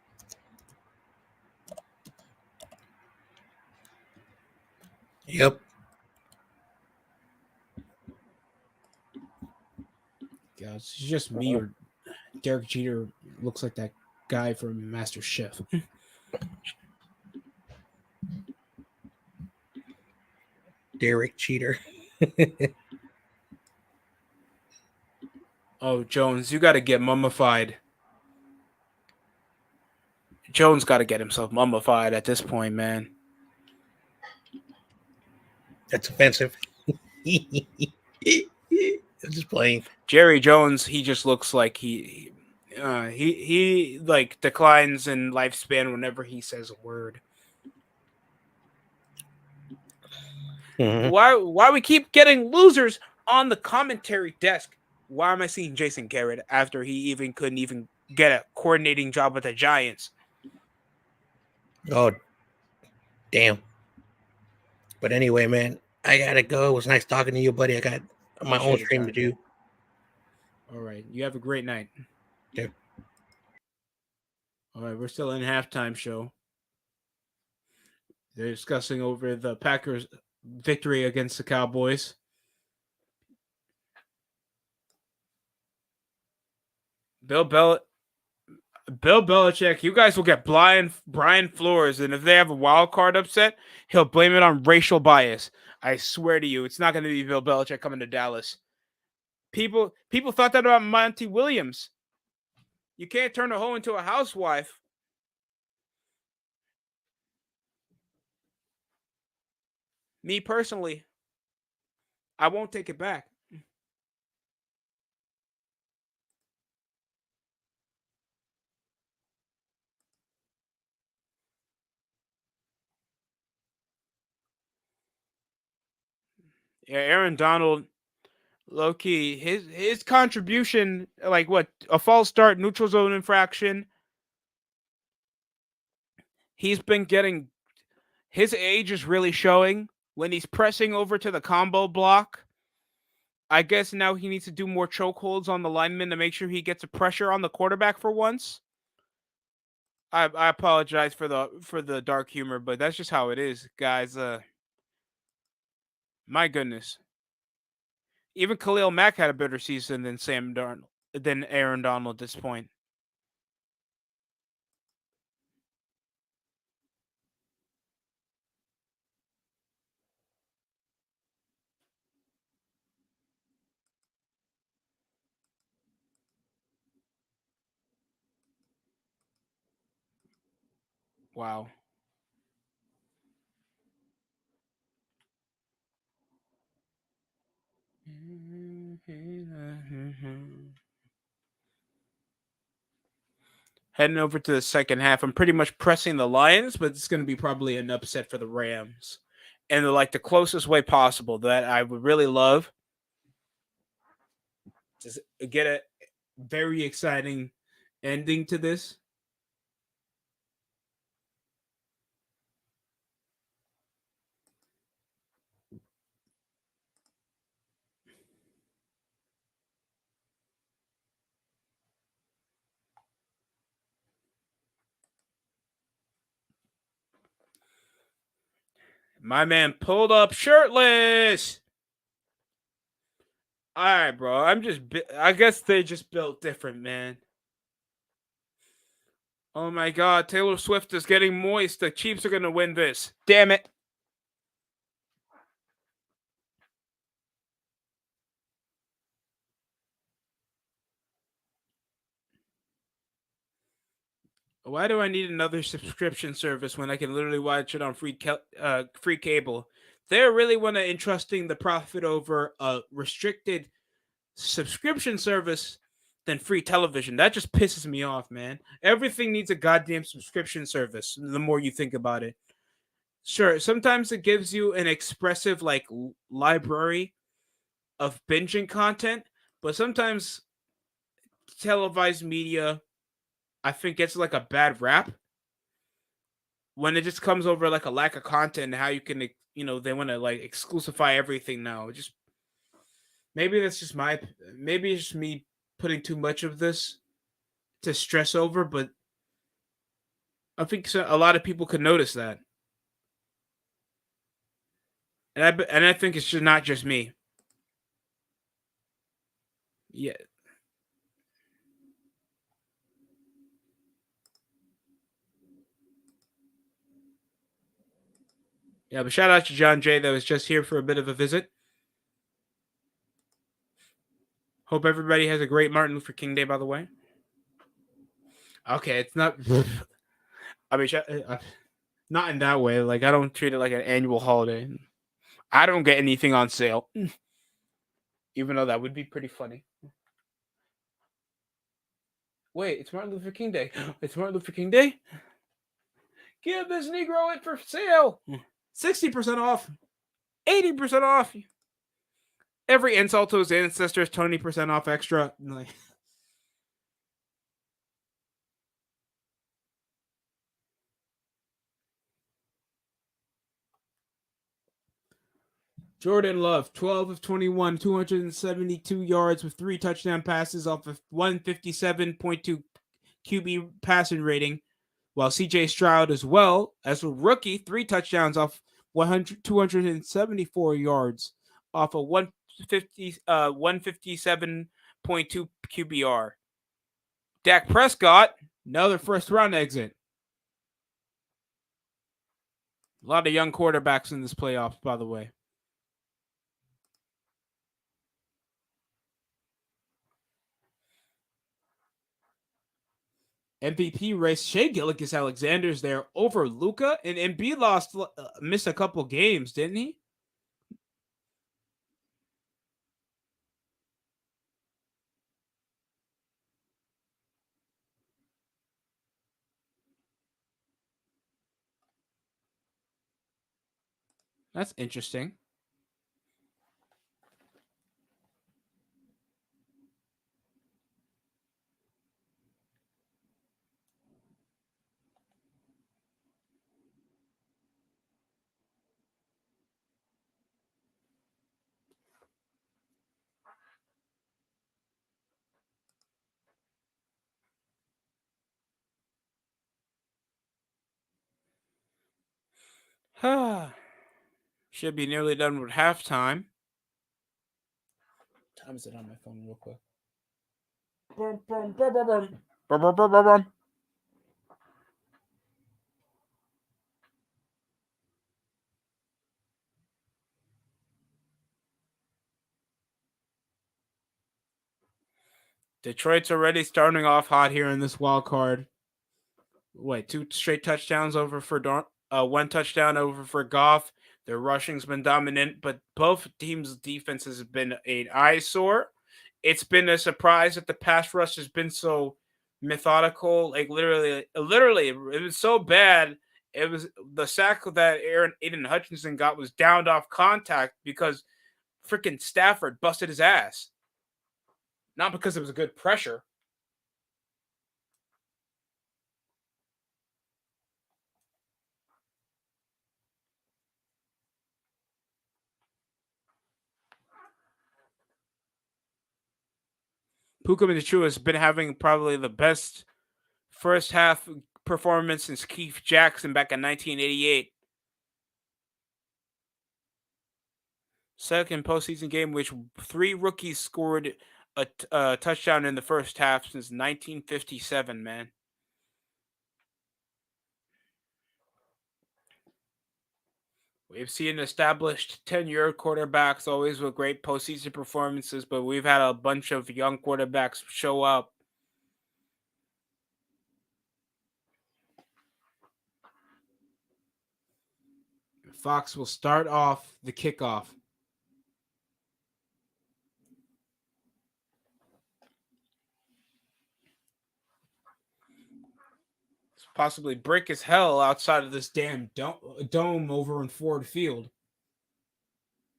Yep. Yeah, it's just me or Derek Jeter looks like that guy from Master Chef. Derek Cheater. Oh, Jones, you got to get mummified. Jones got to get himself mummified at this point, man. That's offensive. I'm just playing. Jerry Jones, he just looks like he He like declines in lifespan whenever he says a word. Mhm. Why we keep getting losers on the commentary desk? Why am I seeing Jason Garrett after he couldn't even get a coordinating job with the Giants? Oh, damn. But anyway, man, I gotta go. It was nice talking to you, buddy. I got my own Appreciate it, stream John to Jay. do. All right, you have a great night. Yeah. All right, we're still in halftime show. They're discussing over the Packers' victory against the Cowboys. Bill Belichick, you guys will get Brian Flores, and if they have a wild card upset, he'll blame it on racial bias. I swear to you, it's not going to be Bill Belichick coming to Dallas. People thought that about Monty Williams. You can't turn a hoe into a housewife. Me personally, I won't take it back. Yeah, Aaron Donald, low key, his contribution, like what, a false start, neutral zone infraction. He's been getting, his age is really showing when he's pressing over to the combo block. I guess now he needs to do more chokeholds on the lineman to make sure he gets a pressure on the quarterback for once. I apologize for the dark humor, but that's just how it is, guys. My goodness. Even Khalil Mack had a better season than Aaron Donald at this point. Wow. Heading over to the second half, I'm pretty much pressing the Lions, but it's going to be probably an upset for the Rams. And like the closest way possible that I would really love to get a very exciting ending to this. My man pulled up shirtless. All right, bro. I guess they just built different, man. Oh my God, Taylor Swift is getting moist. The Chiefs are gonna win this. Damn it. Why do I need another subscription service when I can literally watch it on free cable? They really want to entrusting the profit over a restricted subscription service than free television. That just pisses me off, man. Everything needs a goddamn subscription service. The more you think about it, sure, sometimes it gives you an expressive like library of binging content, but sometimes televised media, I think, gets like a bad rap when it just comes over like a lack of content and how you can, they want to like exclusify everything now. Just maybe that's just maybe it's just me putting too much of this to stress over, but I think a lot of people could notice that, and I think it's just not just me. Yeah, yeah. But shout out to John Jay that was just here for a bit of a visit. Hope everybody has a great Martin Luther King Day, by the way. Okay, it's not. I mean, not in that way. Like I don't treat it like an annual holiday. I don't get anything on sale, even though that would be pretty funny. Wait, it's Martin Luther King Day. It's Martin Luther King Day? Give this Negro it for sale. 60% off. 80% off. Every insult to his ancestors, 20% off extra. Jordan Love, 12 of 21, 272 yards with 3 touchdown passes off of 157.2 QB passing rating, while CJ Stroud as well as a rookie, 3 touchdowns off 274 yards off a 157.2 QBR. Dak Prescott, another first round exit. A lot of young quarterbacks in this playoffs, by the way. MVP race. Shea Gilgeous-Alexander's there over Luka, and Embiid missed a couple games, didn't he? That's interesting. Should be nearly done with halftime. What time is it on my phone, real quick? Detroit's already starting off hot here in this wild card. Wait, 2 straight touchdowns over for 1 touchdown over for Goff. Their rushing's been dominant, but both teams' defenses have been an eyesore. It's been a surprise that the pass rush has been so methodical. Like literally, it was so bad. It was the sack that Aiden Hutchinson got was downed off contact because freaking Stafford busted his ass. Not because it was a good pressure. Puka Nacua has been having probably the best first half performance since Keith Jackson back in 1988. Second postseason game, which 3 rookies scored a touchdown in the first half since 1957, man. We've seen established 10-year quarterbacks always with great postseason performances, but we've had a bunch of young quarterbacks show up. Fox will start off the kickoff. Possibly brick as hell outside of this damn dome over in Ford Field.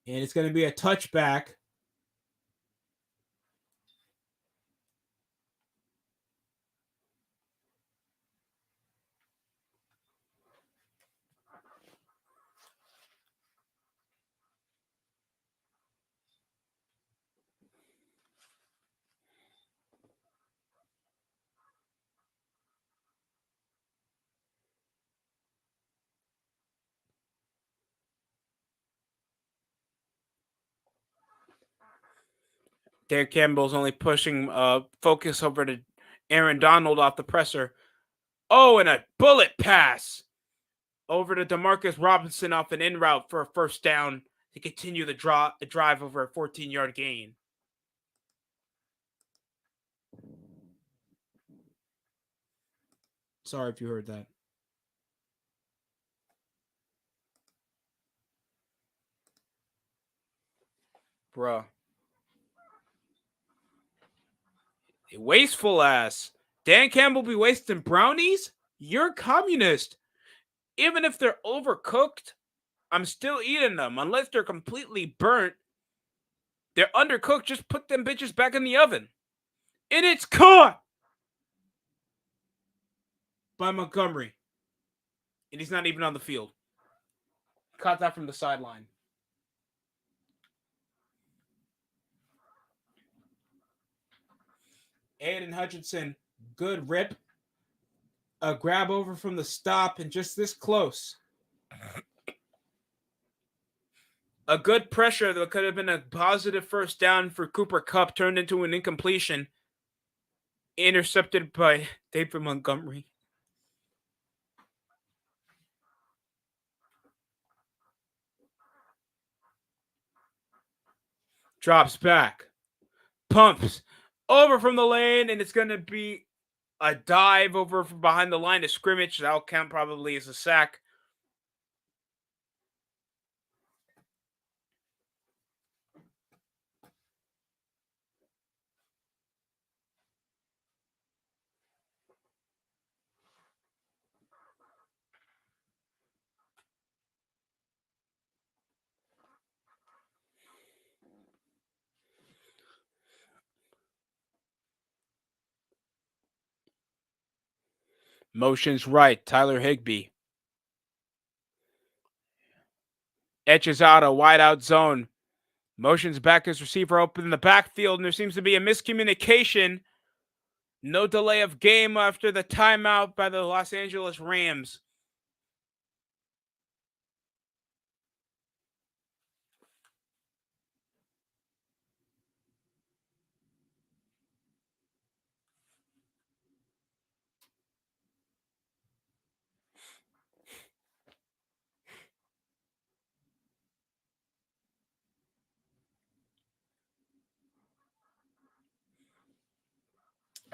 And it's going to be a touchback. Dan Campbell's only pushing focus over to Aaron Donald off the presser. Oh, and a bullet pass over to Demarcus Robinson off an in route for a first down to continue the drive over a 14-yard gain. Sorry if you heard that. Bruh. A wasteful ass. Dan Campbell be wasting brownies? You're communist. Even if they're overcooked, I'm still eating them. Unless they're completely burnt, they're undercooked. Just put them bitches back in the oven. And it's caught by Montgomery. And he's not even on the field. Caught that from the sideline. Aiden Hutchinson, good rip. A grab over from the stop and just this close. A good pressure that could have been a positive first down for Cooper Kupp turned into an incompletion. Intercepted by David Montgomery. Drops back. Pumps. Over from the lane, and it's going to be a dive over from behind the line of scrimmage. That'll count probably as a sack. Motions right. Tyler Higbee. Etches out a wide out zone. Motions back his receiver open in the backfield, and there seems to be a miscommunication. No delay of game after the timeout by the Los Angeles Rams.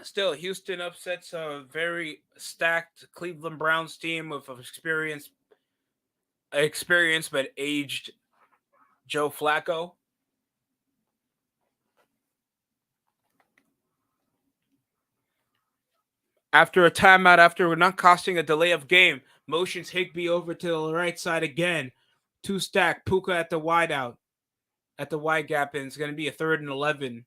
Still, Houston upsets a very stacked Cleveland Browns team with experienced but aged Joe Flacco. After a timeout, after not costing a delay of game, motions Higbee over to the right side again. Two stack, Puka at the wide out, at the wide gap, and it's going to be a 3rd and 11.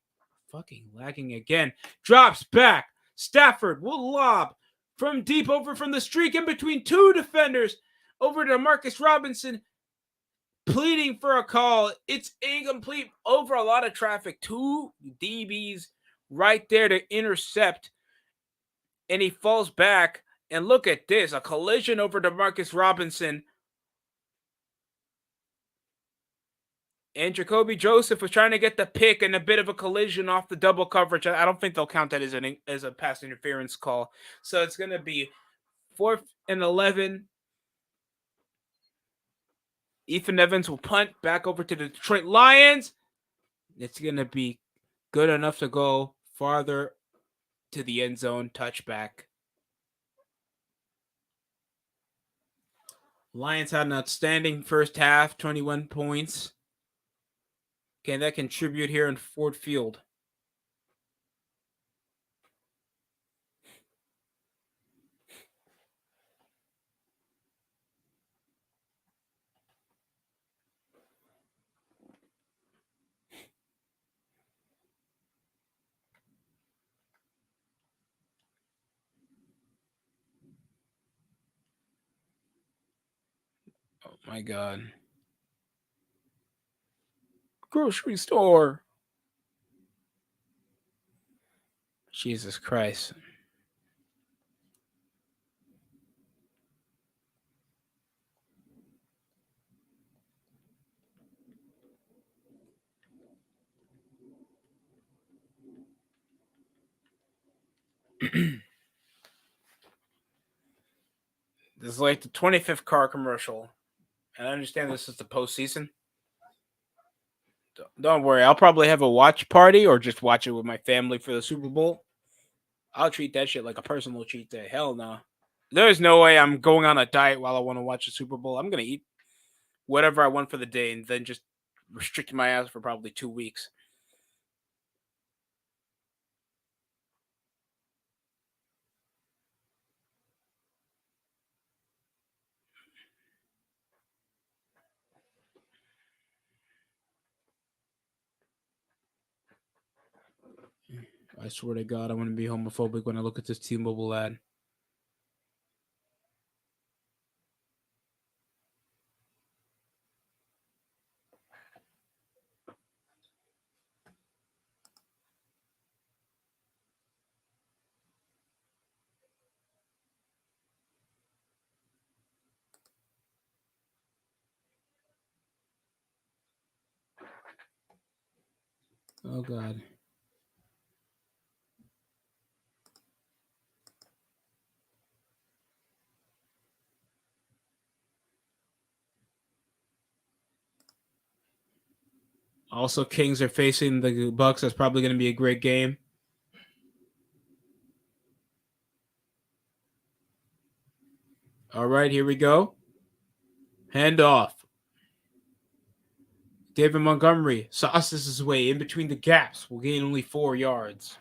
Fucking lagging again. Drops back. Stafford will lob from deep over from the streak in between two defenders over to Marcus Robinson, pleading for a call. It's incomplete over a lot of traffic. Two DBs right there to intercept. And he falls back. And look at this. A collision over to Marcus Robinson. And Jacoby Joseph was trying to get the pick and a bit of a collision off the double coverage. I don't think they'll count that as a pass interference call. So it's going to be 4th and 11. Ethan Evans will punt back over to the Detroit Lions. It's going to be good enough to go farther to the end zone. Touchback. Lions had an outstanding first half, 21 points. Can that contribute here in Ford Field? Oh my God. Grocery store. Jesus Christ. This is like the 25th car commercial. And I understand this is the postseason. Don't worry. I'll probably have a watch party or just watch it with my family for the Super Bowl. I'll treat that shit like a personal cheat day. Hell no. There's no way I'm going on a diet while I want to watch the Super Bowl. I'm going to eat whatever I want for the day and then just restrict my ass for probably 2 weeks. I swear to God, I want to be homophobic when I look at this T-Mobile ad. Oh, God. Also, Kings are facing the Bucks. That's probably going to be a great game. All right, here we go. Hand off. David Montgomery sauces his way in between the gaps. Will gain only 4 yards.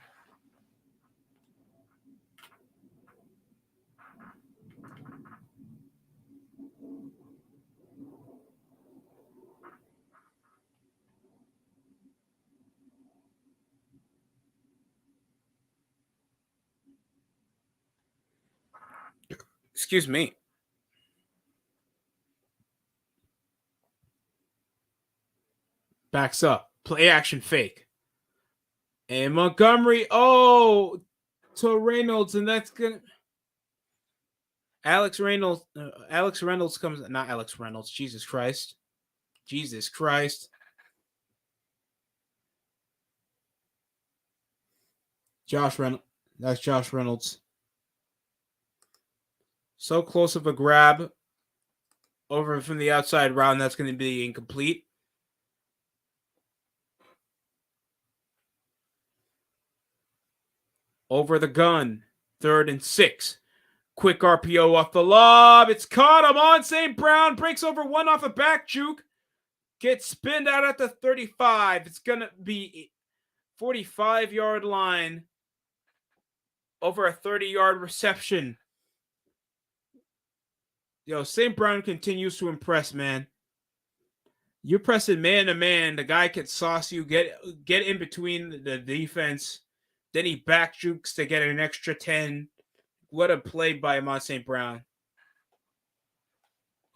Excuse me. Backs up. Play action fake. And Montgomery, to Reynolds, and that's gonna. Alex Reynolds comes. Not Alex Reynolds. Jesus Christ. Josh Reynolds. That's Josh Reynolds. So close of a grab over from the outside round. That's going to be incomplete. Over the gun. 3rd and 6. Quick RPO off the lob. It's caught. Amon St. Brown breaks over one off a back juke. Gets spinned out at the 35. It's going to be 45-yard line. Over a 30-yard reception. Yo, St. Brown continues to impress, man. You're pressing man to man. The guy can sauce you, get in between the defense. Then he back jukes to get an extra 10. What a play by Amon St. Brown.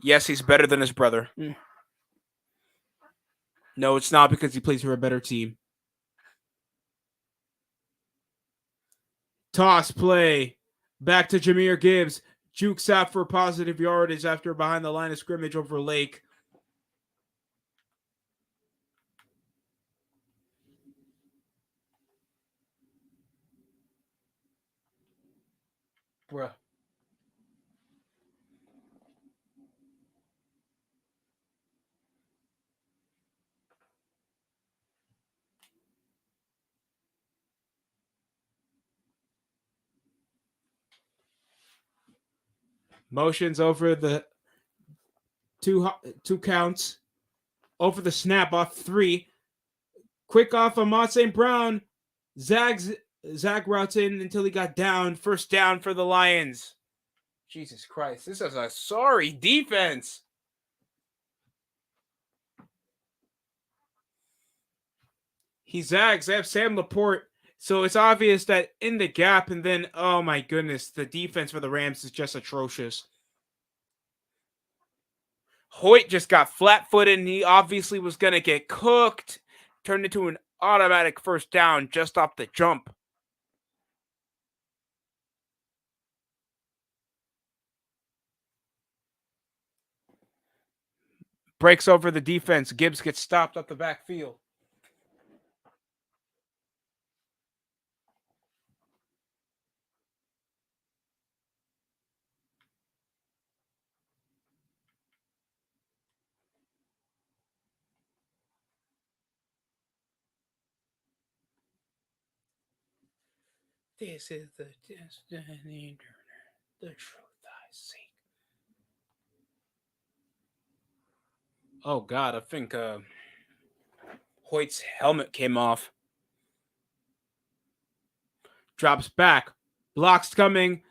Yes, he's better than his brother. No, it's not because he plays for a better team. Toss play. Back to Jahmyr Gibbs. Jukes out for positive yardage after behind the line of scrimmage over Lake. Bruh. Motions over the two counts. Over the snap off 3. Quick off Amon St. Brown. Zag routes in until he got down. First down for the Lions. Jesus Christ. This is a sorry defense. He zags. They have Sam Laporte. So it's obvious that in the gap, and then, oh my goodness, the defense for the Rams is just atrocious. Hoyt just got flat-footed, and he obviously was going to get cooked. Turned into an automatic first down just off the jump. Breaks over the defense. Gibbs gets stopped up the backfield. This is the destiny, the truth I seek. Oh God, I think Hoyt's helmet came off. Drops back. Blocks coming.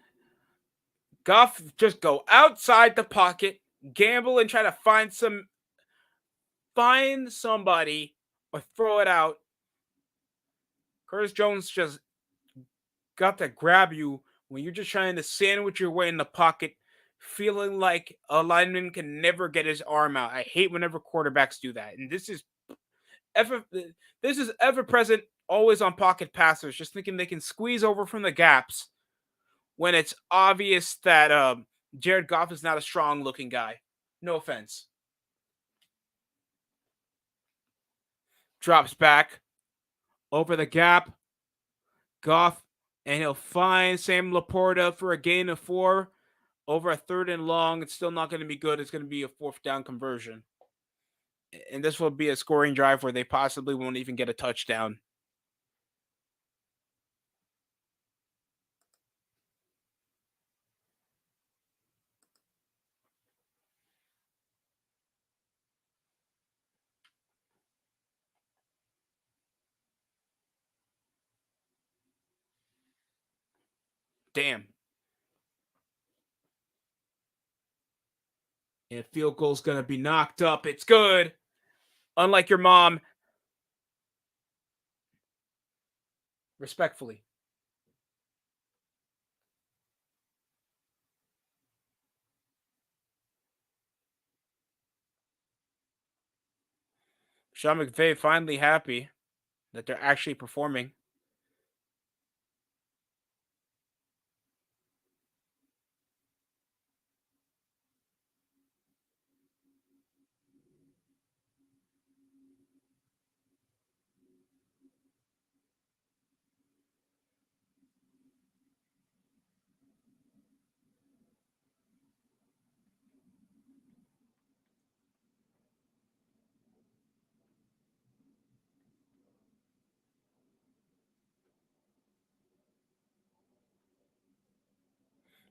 Goff just go outside the pocket, gamble, and try to find somebody or throw it out. Curtis Jones just got to grab you when you're just trying to sandwich your way in the pocket, feeling like a lineman can never get his arm out. I hate whenever quarterbacks do that. And ever this is ever present, always on pocket passers, just thinking they can squeeze over from the gaps when it's obvious that Jared Goff is not a strong looking guy. No offense. Drops back over the gap. Goff, and he'll find Sam Laporta for a gain of 4 over a 3rd and long. It's still not going to be good. It's going to be a 4th down conversion. And this will be a scoring drive where they possibly won't even get a touchdown. Damn. And field goal's going to be knocked up. It's good. Unlike your mom. Respectfully. Sean McVay finally happy that they're actually performing.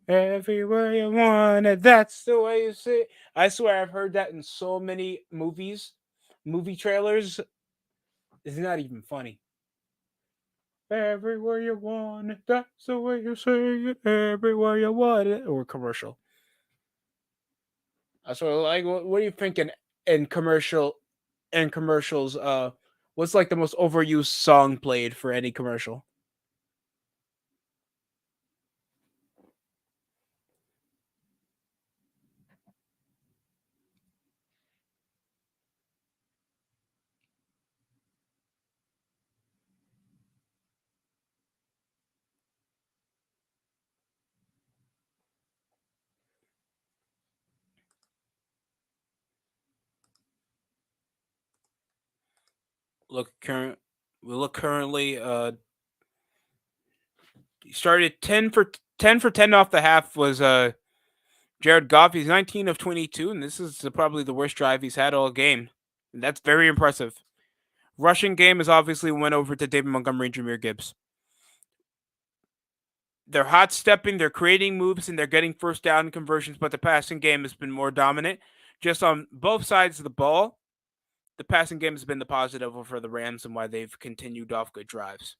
Everywhere you want it, that's the way you see it. I swear I've heard that in so many movies, movie trailers. It's not even funny. Everywhere you want it, that's the way you say it. Everywhere you want it, or commercial. I sort of like. What are you thinking in commercial? In commercials, what's like the most overused song played for any commercial? We look currently. Started 10 for 10 off the half was Jared Goff. He's 19 of 22, and this is probably the worst drive he's had all game. And that's very impressive. Rushing game is obviously went over to David Montgomery and Jahmyr Gibbs. They're hot stepping, they're creating moves, and they're getting first down conversions, but the passing game has been more dominant. Just on both sides of the ball, the passing game has been the positive for the Rams and why they've continued off good drives.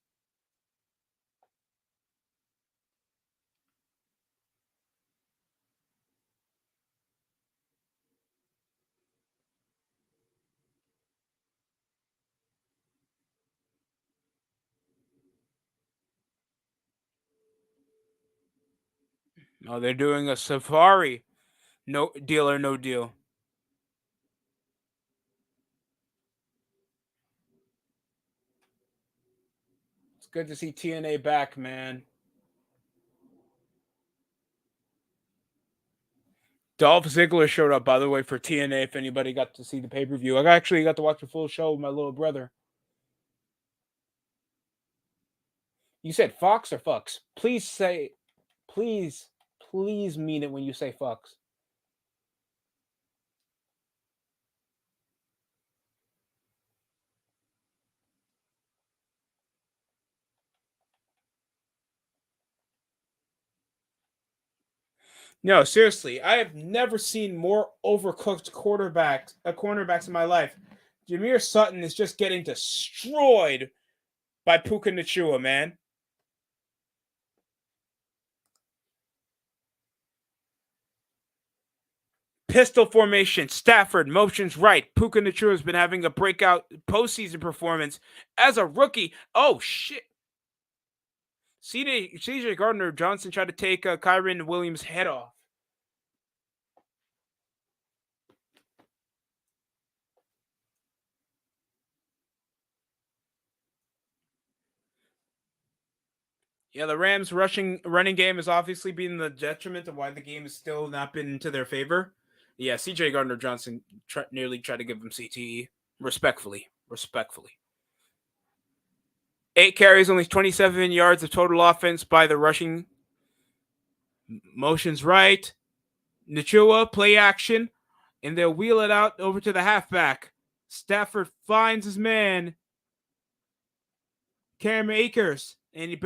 Oh, they're doing a safari. No deal or no deal. It's good to see TNA back, man. Dolph Ziggler showed up, by the way, for TNA. If anybody got to see the pay per view, I actually got to watch the full show with my little brother. You said Fox or Fucks? Please mean it when you say Fox. No, seriously, I have never seen more overcooked cornerbacks in my life. Jameer Sutton is just getting destroyed by Puka Nacua, man. Pistol formation, Stafford motions right. Puka Nacua has been having a breakout postseason performance as a rookie. Oh shit! CJ Gardner Johnson tried to take Kyron Williams' head off. Yeah, the Rams' running game has obviously been the detriment of why the game has still not been to their favor. Yeah, CJ Gardner Johnson nearly tried to give him CTE. Respectfully. 8 carries, only 27 yards of total offense by the rushing. Motions right. Nachua, play action, and they'll wheel it out over to the halfback. Stafford finds his man, Cam Akers, and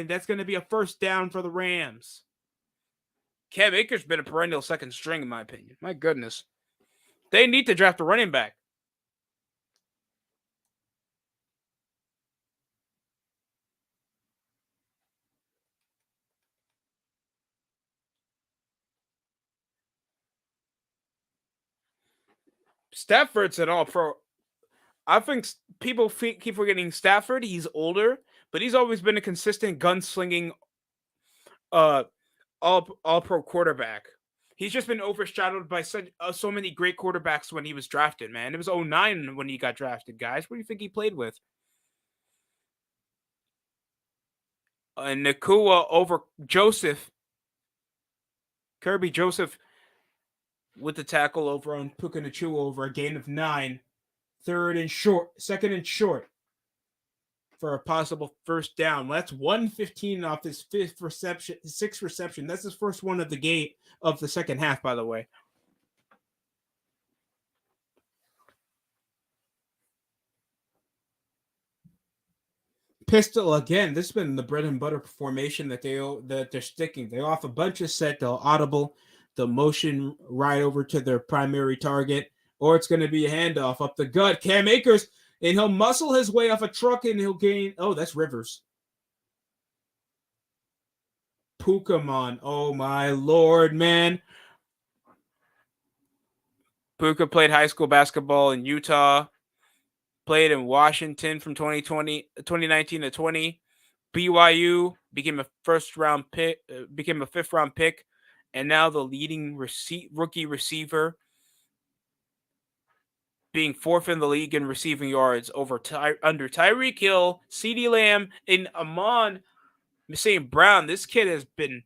that's going to be a first down for the Rams. Cam Akers been a perennial second string, in my opinion. My goodness. They need to draft a running back. Stafford's an all-pro. I think people keep forgetting Stafford. He's older, but he's always been a consistent gunslinging all-pro quarterback. He's just been overshadowed by so many great quarterbacks when he was drafted, man. It was 2009 when he got drafted, guys. What do you think he played with? Nakua over Joseph. Kirby Joseph with the tackle over on Puka Nacua over a gain of 9. Second and short for a possible first down. Well, that's 115 off his sixth reception. That's his first one of the game of the second half, by the way. Pistol again. This has been the bread and butter formation that they're sticking. They off a bunch of set. They'll audible the motion right over to their primary target, or it's going to be a handoff up the gut. Cam Akers, and he'll muscle his way off a truck, and he'll gain. Oh, that's Rivers. Pokemon. Oh my lord, man. Puka played high school basketball in Utah. Played in Washington from 2019 to 20. BYU became a fifth round pick, and now the leading rookie receiver, being fourth in the league in receiving yards under Tyreek Hill, CeeDee Lamb, and Amon St. Brown. This kid has been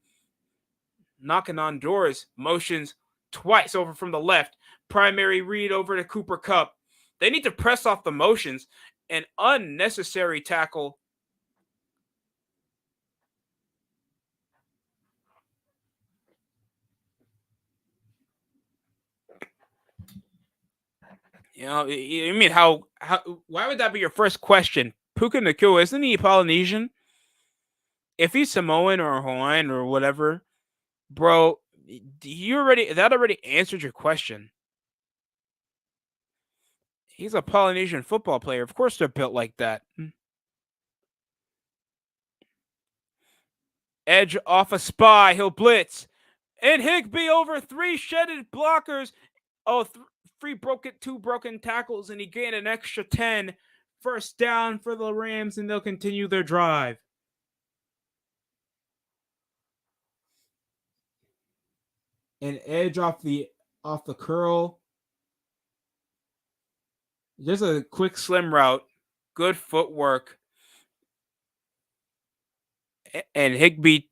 knocking on doors. Motions twice over from the left. Primary read over to Cooper Kupp. They need to press off the motions. An unnecessary tackle. You know, I mean, why would that be your first question? Puka Nacua, isn't he Polynesian? If he's Samoan or Hawaiian or whatever, bro, that already answered your question. He's a Polynesian football player. Of course they're built like that. Edge off a spy. He'll blitz. And Higbee over 3 shedded blockers. Oh, 2 broken tackles, and he gained an extra 10. First down for the Rams, and they'll continue their drive. An edge off the curl. Just a quick slim route. Good footwork. And Higbee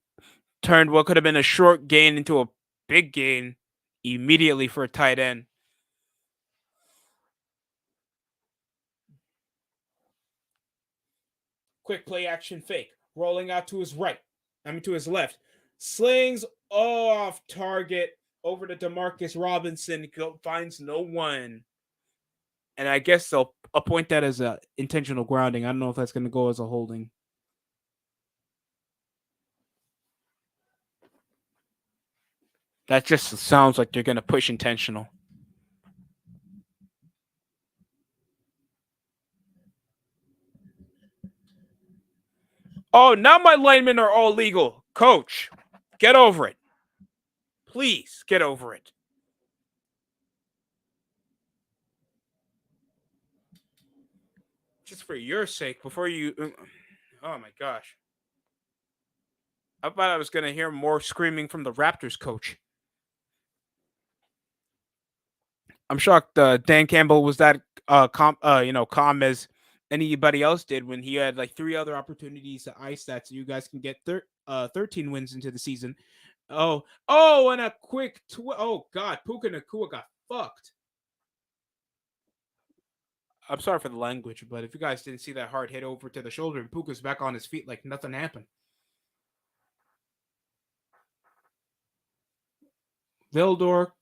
turned what could have been a short gain into a big gain immediately for a tight end. Quick play action fake. Rolling out to his to his left. Slings off target over to Demarcus Robinson. Finds no one. And I guess they'll appoint that as an intentional grounding. I don't know if that's going to go as a holding. That just sounds like they're going to push intentional. Oh, now my linemen are all legal. Coach, get over it. Please get over it. Just for your sake, before you... Oh my gosh. I thought I was going to hear more screaming from the Raptors coach. I'm shocked Dan Campbell was that calm as anybody else did when he had like three other opportunities to ice that so you guys can get 13 wins into the season. And a quick oh god, Puka Nakua got fucked. I'm sorry for the language, but if you guys didn't see that hard hit over to the shoulder and Puka's back on his feet like nothing happened. Vildor,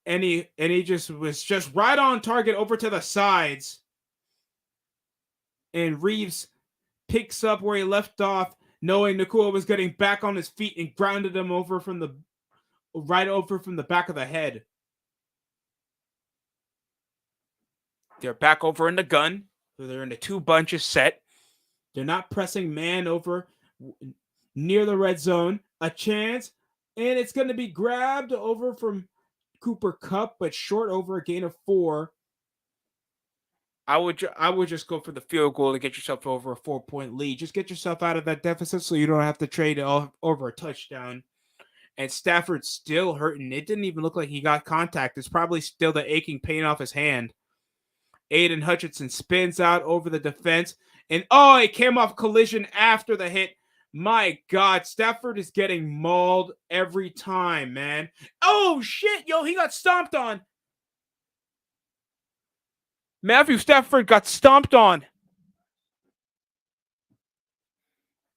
and he just was just right on target over to the sides. And Reeves picks up where he left off, knowing Nakua was getting back on his feet and grounded him over from the back of the head. They're back over in the gun. They're in the two bunches set. They're not pressing man over near the red zone. A chance, and it's going to be grabbed over from Cooper Kupp, but short over a gain of 4. I would just go for the field goal to get yourself over a 4-point lead. Just get yourself out of that deficit so you don't have to trade over a touchdown. And Stafford's still hurting. It didn't even look like he got contact. It's probably still the aching pain off his hand. Aiden Hutchinson spins out over the defense. And it came off collision after the hit. My God, Stafford is getting mauled every time, man. Oh, shit, yo, he got stomped on. Matthew Stafford got stomped on.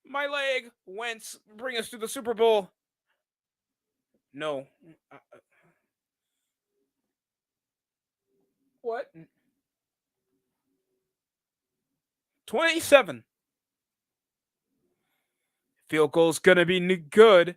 My leg, Wentz, bring us to the Super Bowl. No. What? 27. Field goal's gonna be good.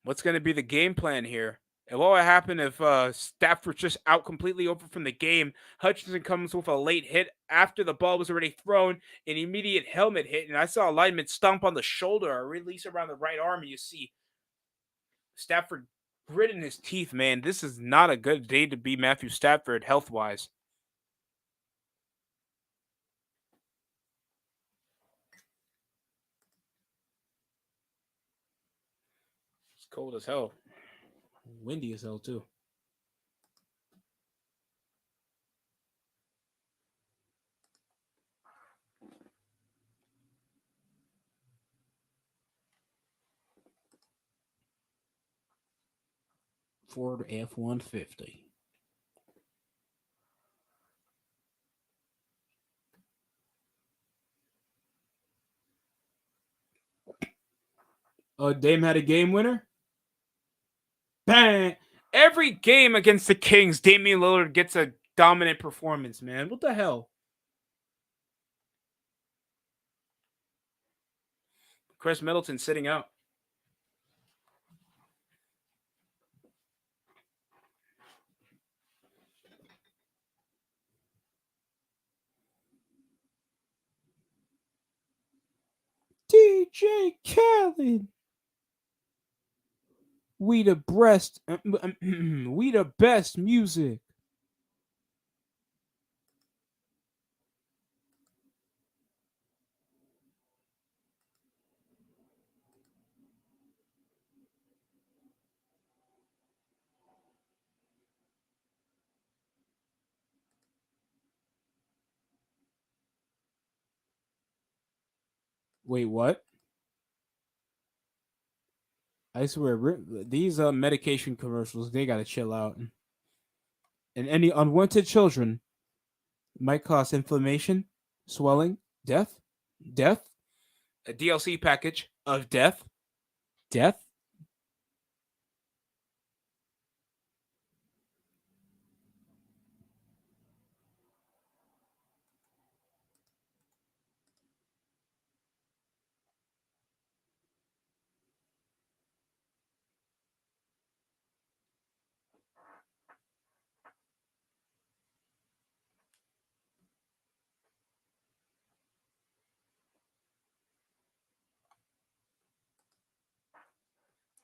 What's gonna be the game plan here? And what would happen if Stafford's just out completely over from the game? Hutchinson comes with a late hit after the ball was already thrown, an immediate helmet hit, and I saw a lineman stomp on the shoulder, a release around the right arm, and you see Stafford gritting his teeth, man. This is not a good day to be Matthew Stafford health-wise. It's cold as hell. Windy as hell, too. Ford F-150. Dame had a game winner? Bang! Every game against the Kings, Damian Lillard gets a dominant performance, man. What the hell? Chris Middleton sitting out. DJ Khaled. We the best music. Wait, what? I swear, these medication commercials, they gotta chill out. And any unwanted children might cause inflammation, swelling, death, a DLC package of death.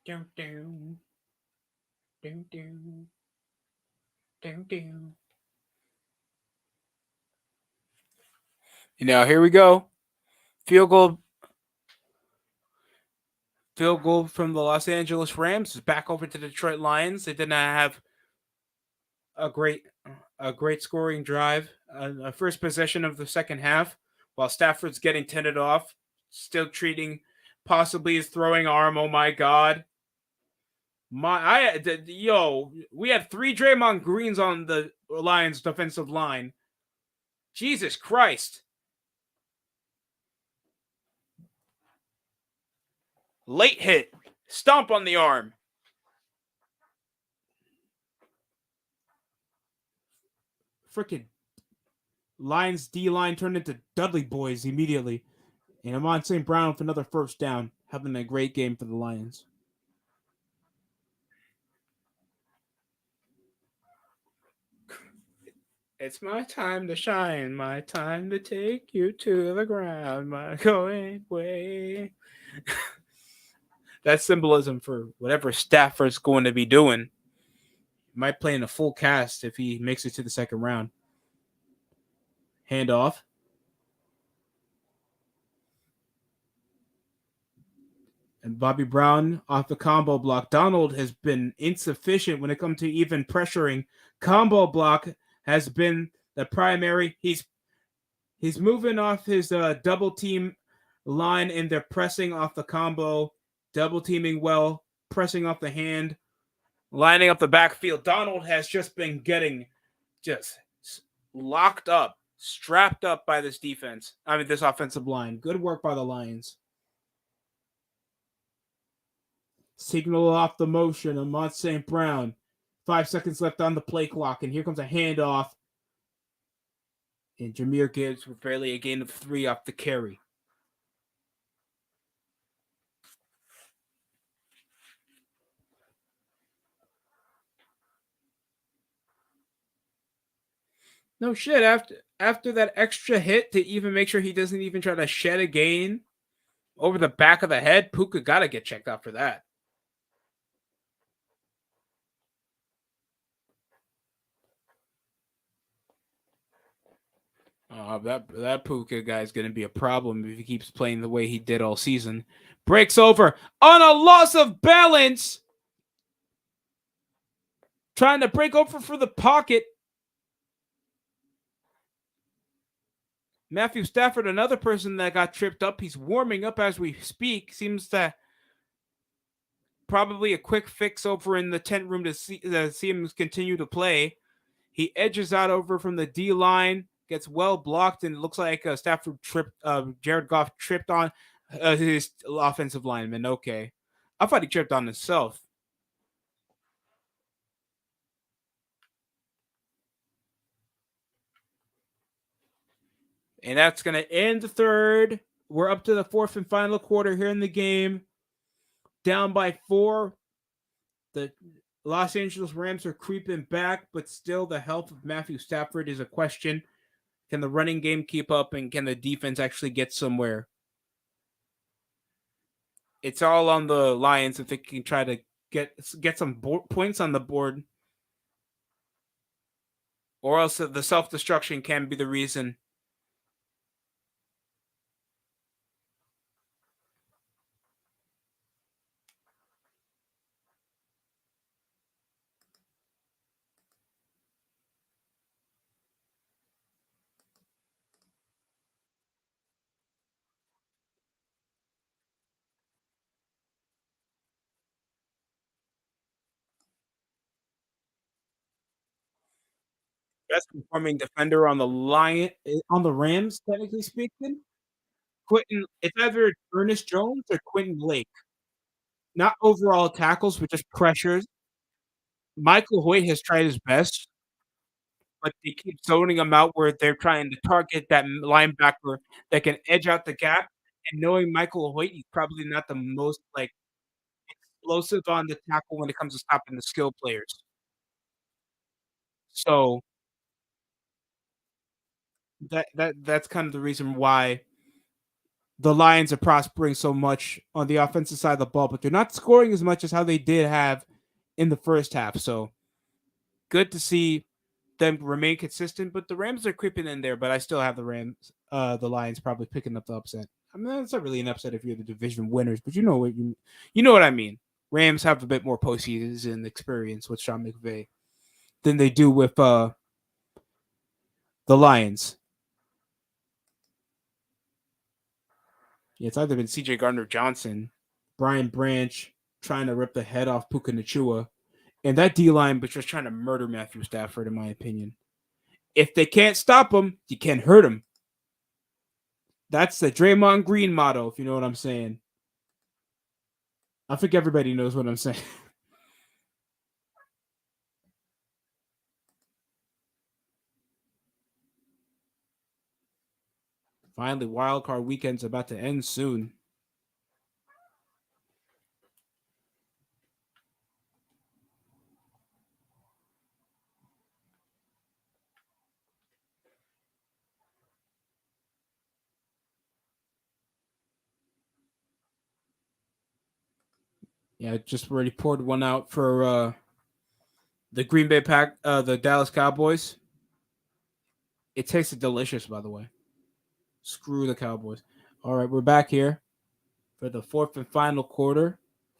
Down, down, down, down, down, down. Here we go. Field goal. Field goal from the Los Angeles Rams is back over to the Detroit Lions. They did not have a great scoring drive. A first possession of the second half, while Stafford's getting tended off, still treating possibly his throwing arm. Oh my God. We had 3 Draymond Greens on the Lions defensive line. Jesus Christ. Late hit. Stomp on the arm. Freaking Lions D-line turned into Dudley Boys immediately. And Amon St. Brown with another first down, having a great game for the Lions. It's my time to shine, my time to take you to the ground, my going way. That's symbolism for whatever Stafford's going to be doing. Might play in a full cast if he makes it to the second round. Handoff. And Bobby Brown off the combo block. Donald has been insufficient when it comes to even pressuring. Combo block has been the primary. He's moving off his double team line, and they're pressing off the combo, double teaming well, pressing off the hand, lining up the backfield. Donald has just been getting just locked up, strapped up by this defense. This offensive line. Good work by the Lions. Signal off the motion. Amon St. Brown. 5 seconds left on the play clock, and here comes a handoff. And Jahmyr Gibbs with barely a gain of 3 off the carry. No shit. After that extra hit to even make sure he doesn't even try to shed a gain over the back of the head, Puka got to get checked out for that. That Puka guy is going to be a problem if he keeps playing the way he did all season. Breaks over on a loss of balance. Trying to break over for the pocket. Matthew Stafford, another person that got tripped up. He's warming up as we speak. Seems to probably a quick fix over in the tent room to see him continue to play. He edges out over from the D line, gets well blocked, and it looks like Stafford tripped. Jared Goff tripped on his offensive lineman. Okay, I thought he tripped on himself. And that's going to end the third. We're up to the fourth and final quarter here in the game. Down by 4. The Los Angeles Rams are creeping back, but still the health of Matthew Stafford is a question. Can the running game keep up, and can the defense actually get somewhere? It's all on the Lions if they can try to get some points on the board. Or else the self-destruction can be the reason. Best performing defender on the Rams, technically speaking. It's either Ernest Jones or Quentin Blake. Not overall tackles, but just pressures. Michael Hoyt has tried his best, but they keep zoning him out where they're trying to target that linebacker that can edge out the gap. And knowing Michael Hoyt, he's probably not the most explosive on the tackle when it comes to stopping the skill players. So that's kind of the reason why the Lions are prospering so much on the offensive side of the ball, but they're not scoring as much as how they did have in the first half. So good to see them remain consistent, but the Rams are creeping in there, but I still have the Rams the Lions probably picking up the upset. I mean, it's not really an upset if you're the division winners, but you know what I mean. Rams have a bit more postseason experience with Sean McVay than they do with the Lions. Yeah, it's either been C.J. Gardner-Johnson, Brian Branch trying to rip the head off Puka Nacua, and that D-line was just trying to murder Matthew Stafford, in my opinion. If they can't stop him, you can't hurt him. That's the Draymond Green motto, if you know what I'm saying. I think everybody knows what I'm saying. Finally, Wildcard weekend's about to end soon. Yeah, just already poured one out for the Green Bay Pack, the Dallas Cowboys. It tasted delicious, by the way. Screw the Cowboys. All right, we're back here for the fourth and final quarter.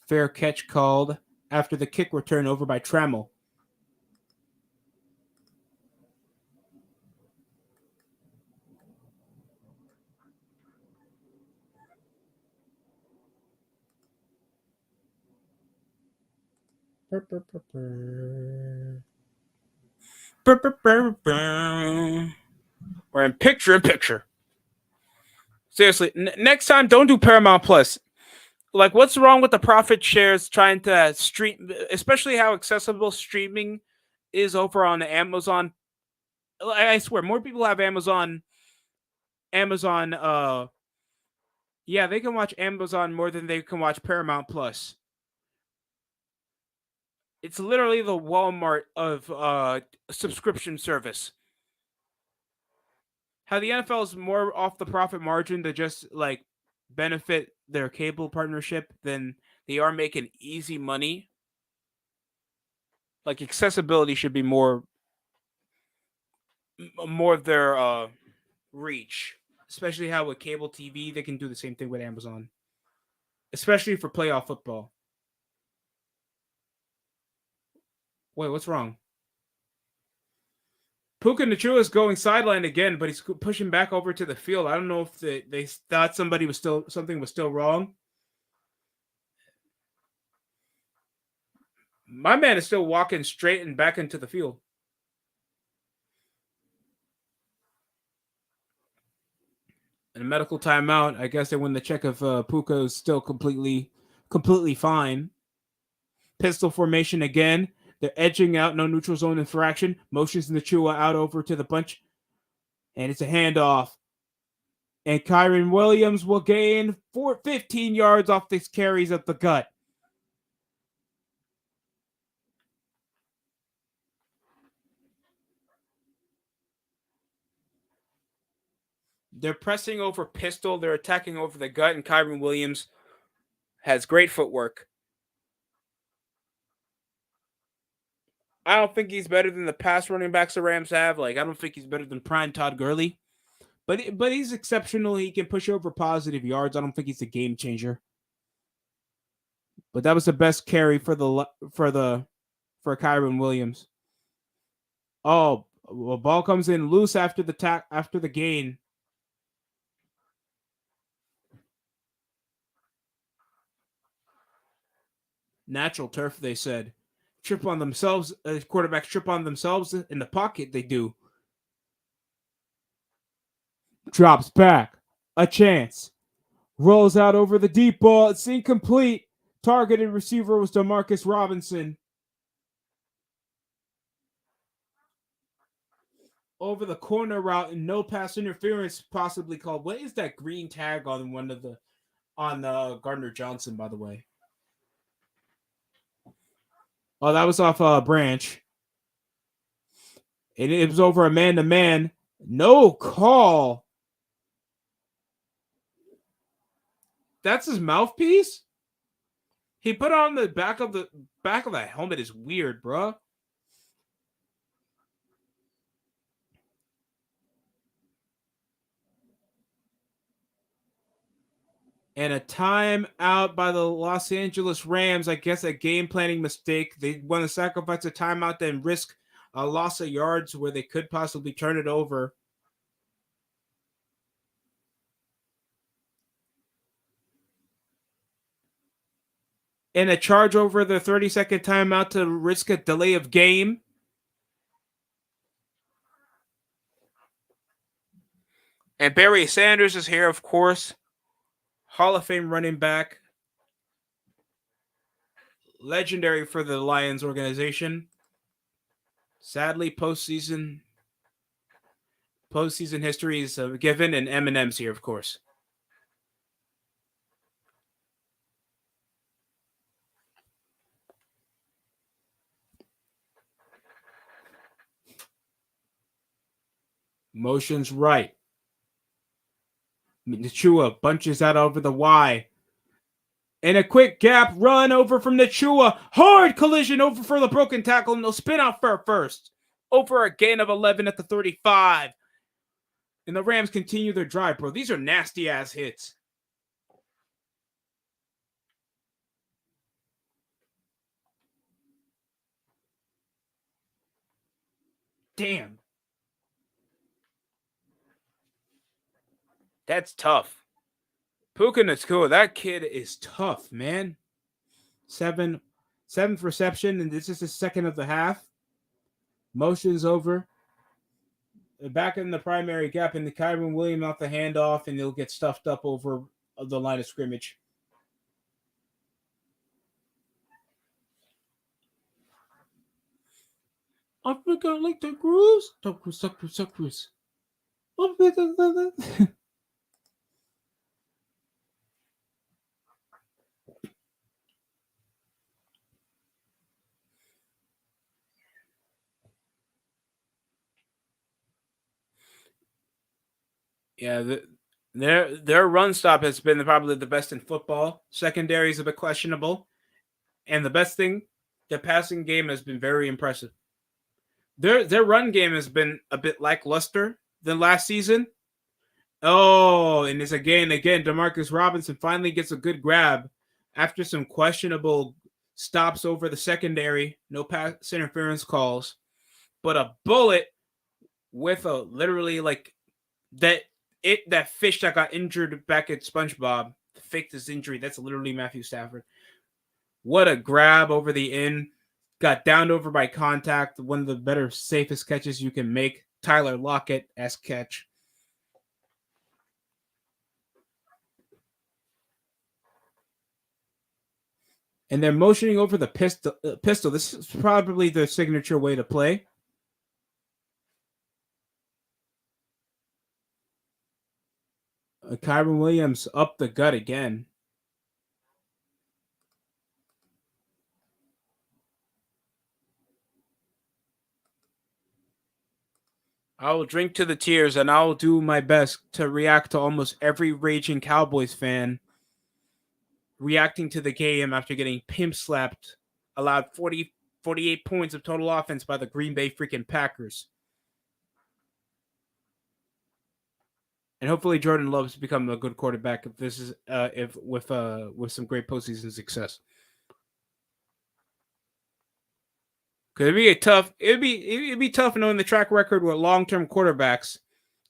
Fair catch called after the kick return over by Trammell. We're in picture. Seriously, next time, don't do Paramount Plus. Like, what's wrong with the profit shares trying to stream, especially how accessible streaming is over on Amazon? I swear, more people have Amazon. Yeah, they can watch Amazon more than they can watch Paramount Plus. It's literally the Walmart of subscription service. How the NFL is more off the profit margin to just like benefit their cable partnership than they are making easy money. Like accessibility should be more of their reach, especially how with cable TV they can do the same thing with Amazon, especially for playoff football. Wait, what's wrong? Puka Nacua is going sideline again, but he's pushing back over to the field. I don't know if they thought something was still wrong. My man is still walking straight and back into the field. In a medical timeout, I guess they win the check if Puka is still completely fine. Pistol formation again. They're edging out, no neutral zone infraction. Motions Nacua out over to the bunch. And it's a handoff. And Kyron Williams will gain 15 yards off these carries of the gut. They're pressing over pistol. They're attacking over the gut. And Kyron Williams has great footwork. I don't think he's better than the pass running backs the Rams have. Like, I don't think he's better than prime Todd Gurley. But he's exceptional. He can push over positive yards. I don't think he's a game changer. But that was the best carry for Kyron Williams. Oh, well, ball comes in loose after the gain. Natural turf, they said. Trip on themselves. Quarterbacks trip on themselves in the pocket. They do. Drops back. A chance. Rolls out over the deep ball. It's incomplete. Targeted receiver was Demarcus Robinson. Over the corner route and no pass interference possibly called. What is that green tag on Gardner-Johnson, by the way? Oh, that was off Branch. It was over a man-to-man. No call. That's his mouthpiece? He put on the back of that helmet is weird, bro. And a timeout by the Los Angeles Rams. I guess a game planning mistake. They want to sacrifice a timeout then risk a loss of yards where they could possibly turn it over. And a charge over the 30-second timeout to risk a delay of game. And Barry Sanders is here, of course. Hall of Fame running back. Legendary for the Lions organization. Sadly, postseason history is given, and M&M's here, of course. Motion's right. Nachua bunches out over the Y. And a quick gap run over from Nachua. Hard collision over for the broken tackle. And they'll spin out for first. Over a gain of 11 at the 35. And the Rams continue their drive, bro. These are nasty-ass hits. Damn. That's tough. Puka Nacua, that kid is tough, man. Seventh reception, and this is the second of the half. Motion's over. Back in the primary gap, and the Kyron Williams off the handoff, and he'll get stuffed up over the line of scrimmage. I think I like the grooves. Suckers. Yeah, their run stop has been probably the best in football. Secondary is a bit questionable, and the best thing, the passing game has been very impressive. Their run game has been a bit lackluster than last season. Oh, and it's again, Demarcus Robinson finally gets a good grab after some questionable stops over the secondary. No pass interference calls, but a bullet with a literally like that fish that got injured back at SpongeBob faked his injury. That's literally Matthew Stafford. What a grab over the end. Got downed over by contact. One of the better, safest catches you can make. Tyler Lockett-esque catch. And they're motioning over the pistol. This is probably their signature way to play. Kyron Williams up the gut again. I will drink to the tears, and I will do my best to react to almost every raging Cowboys fan reacting to the game after getting pimp slapped, allowed 48 points of total offense by the Green Bay freaking Packers. And hopefully Jordan Love's become a good quarterback if this is with some great postseason success. Because it'd be tough knowing the track record with long-term quarterbacks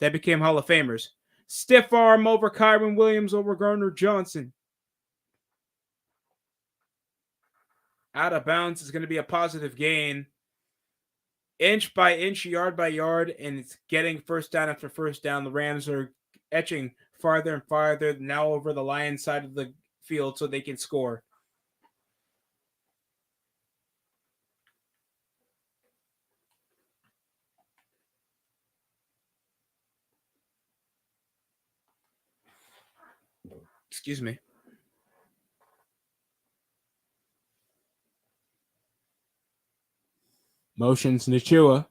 that became Hall of Famers. Stiff arm over Kyron Williams over Gardner Johnson. Out of bounds is going to be a positive gain. Inch by inch, yard by yard, and it's getting first down after first down. The Rams are etching farther and farther now over the Lions side of the field so they can score. Excuse me. Motions Nachua.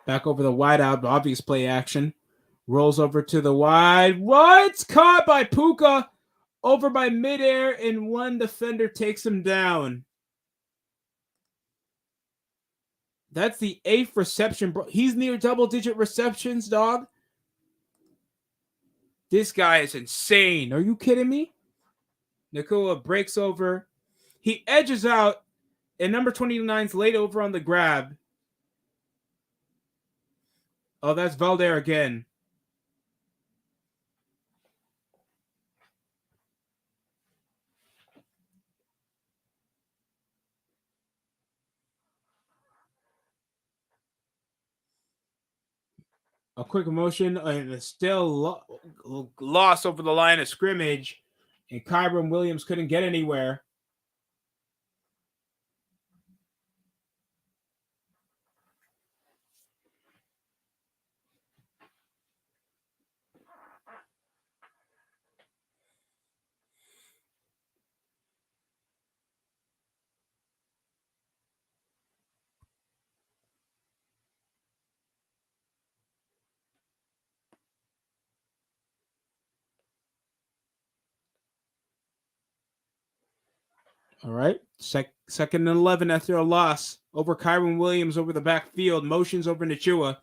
Back over the wide out, obvious play action. Rolls over to the wide. What's caught by Puka? Over by midair, and one defender takes him down. That's the 8th reception, bro. He's near double-digit receptions, dog. This guy is insane. Are you kidding me? Nakua breaks over. He edges out, and number 29's laid over on the grab. Oh, that's Valder again. A quick motion, and it's still lost over the line of scrimmage. And Kyron Williams couldn't get anywhere. All right. Second and 11 after a loss over Kyron Williams over the backfield. Motions over Nachua.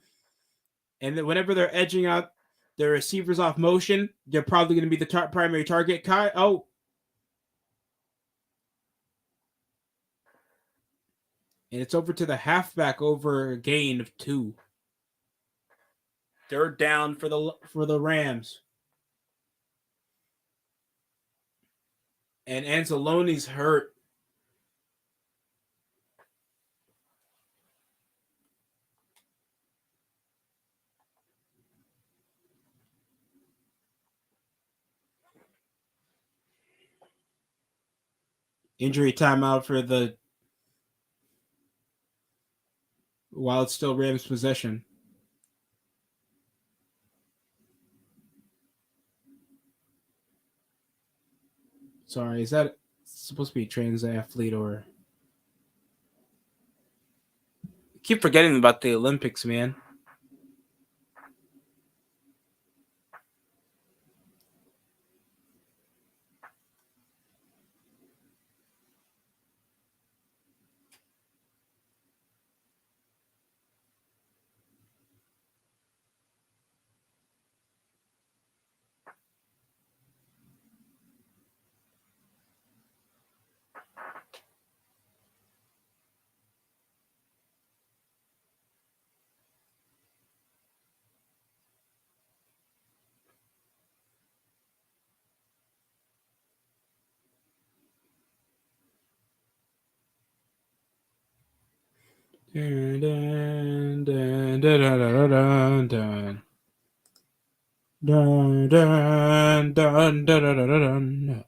And then whenever they're edging out their receivers off motion, they're probably going to be the primary target. And it's over to the halfback over a gain of 2. Third down for the Rams. And Anzalone's hurt. Injury timeout for the while it's still Rams possession. Sorry, is that supposed to be trans athlete or? I keep forgetting about the Olympics, man. Dun, dun, dun, dun, dun, dun, dun. Dun, dun, dun, dun, dun, dun, dun.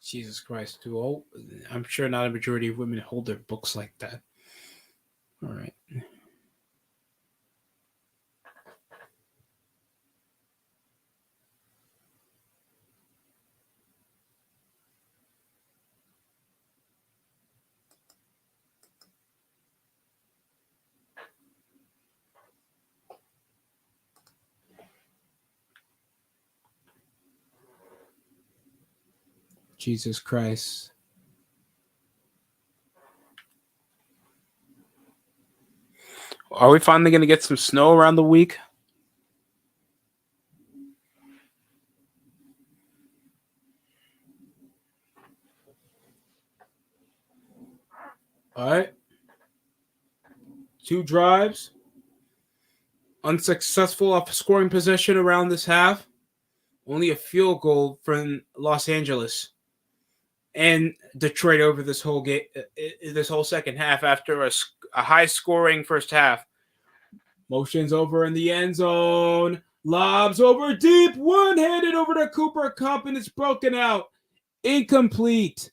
Jesus Christ, I'm sure not a majority of women hold their books like that. All right. Jesus Christ. Are we finally going to get some snow around the week? All right. 2 drives. Unsuccessful off scoring position around this half. Only a field goal from Los Angeles and Detroit over this whole game, this whole second half after a high-scoring first half. Motions over in the end zone. Lobs over deep. One-handed over to Cooper Kupp, and it's broken out. Incomplete.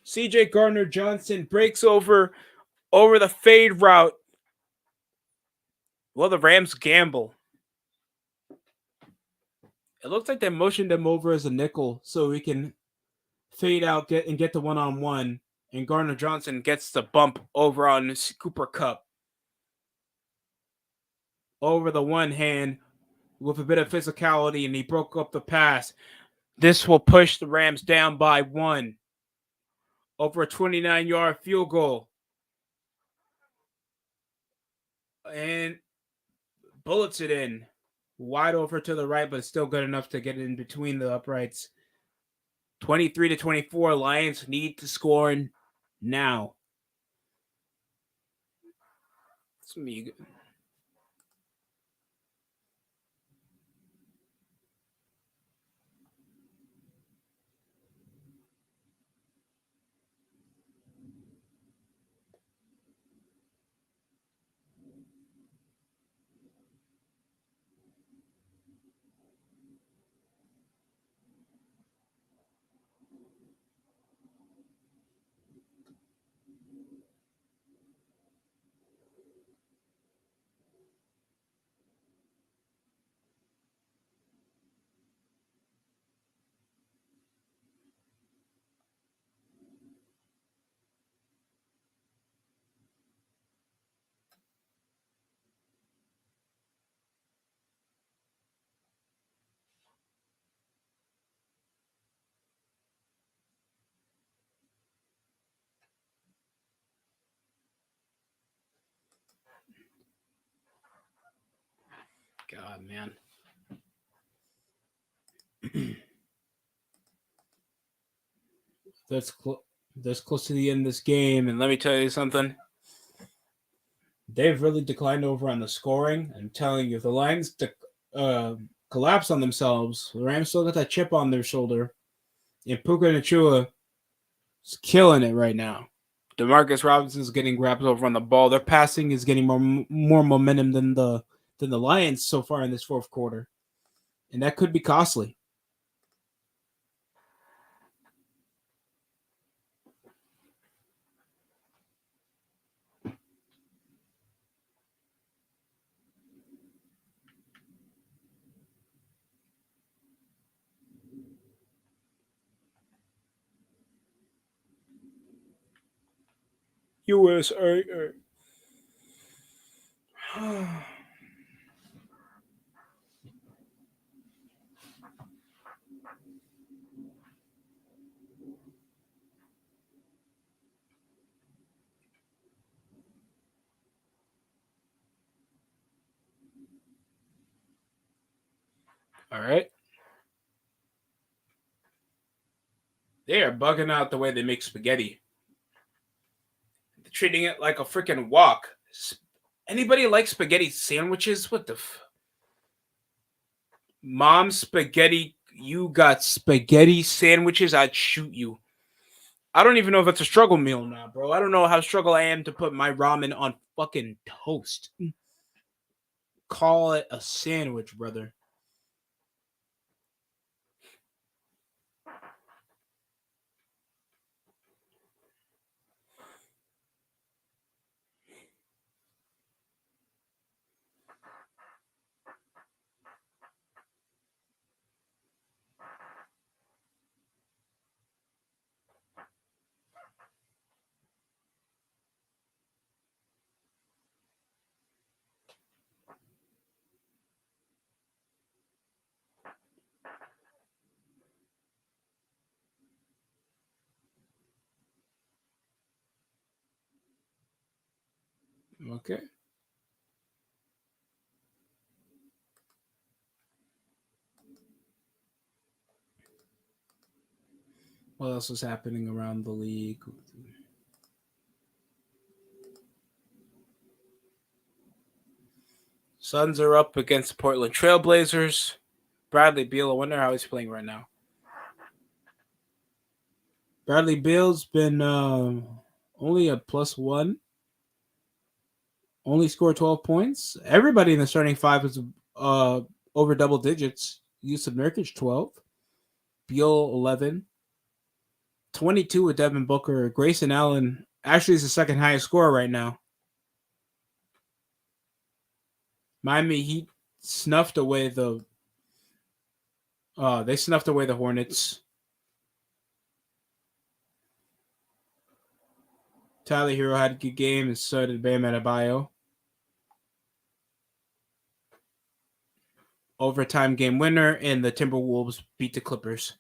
CJ Gardner-Johnson breaks over the fade route. Well, the Rams gamble. It looks like they motioned him over as a nickel so he can fade out, get the one-on-one, and Gardner-Johnson gets the bump over on Cooper Kupp. Over the one hand with a bit of physicality, and he broke up the pass. This will push the Rams down by 1. over a 29-yard field goal. And bullets it in. Wide over to the right, but still good enough to get in between the uprights. 23-24. Lions need to score now. It's me. God, man. That's close to the end of this game, and let me tell you something. They've really declined over on the scoring. I'm telling you, if the Lions collapse on themselves, the Rams still got that chip on their shoulder, and Puka Nacua is killing it right now. Demarcus Robinson's getting grabs over on the ball. Their passing is getting more momentum than the Lions so far in this fourth quarter, and that could be costly. USA. All right. They are bugging out the way they make spaghetti. They're treating it like a freaking wok. Anybody like spaghetti sandwiches? What the Mom spaghetti, you got spaghetti sandwiches, I'd shoot you. I don't even know if it's a struggle meal now, bro. I don't know how struggle I am to put my ramen on fucking toast. Call it a sandwich, brother. Okay. What else is happening around the league? Suns are up against Portland Trailblazers. Bradley Beal, I wonder how he's playing right now. Bradley Beal's been only a +1. Only scored 12 points. Everybody in the starting five is over double digits. Yusuf Nurkic, 12. Beal, 11. 22 with Devin Booker. Grayson Allen actually is the second highest scorer right now. Miami Heat snuffed away the Hornets. Tyler Hero had a good game, and so did Bam Adebayo. Overtime game winner, and the Timberwolves beat the Clippers.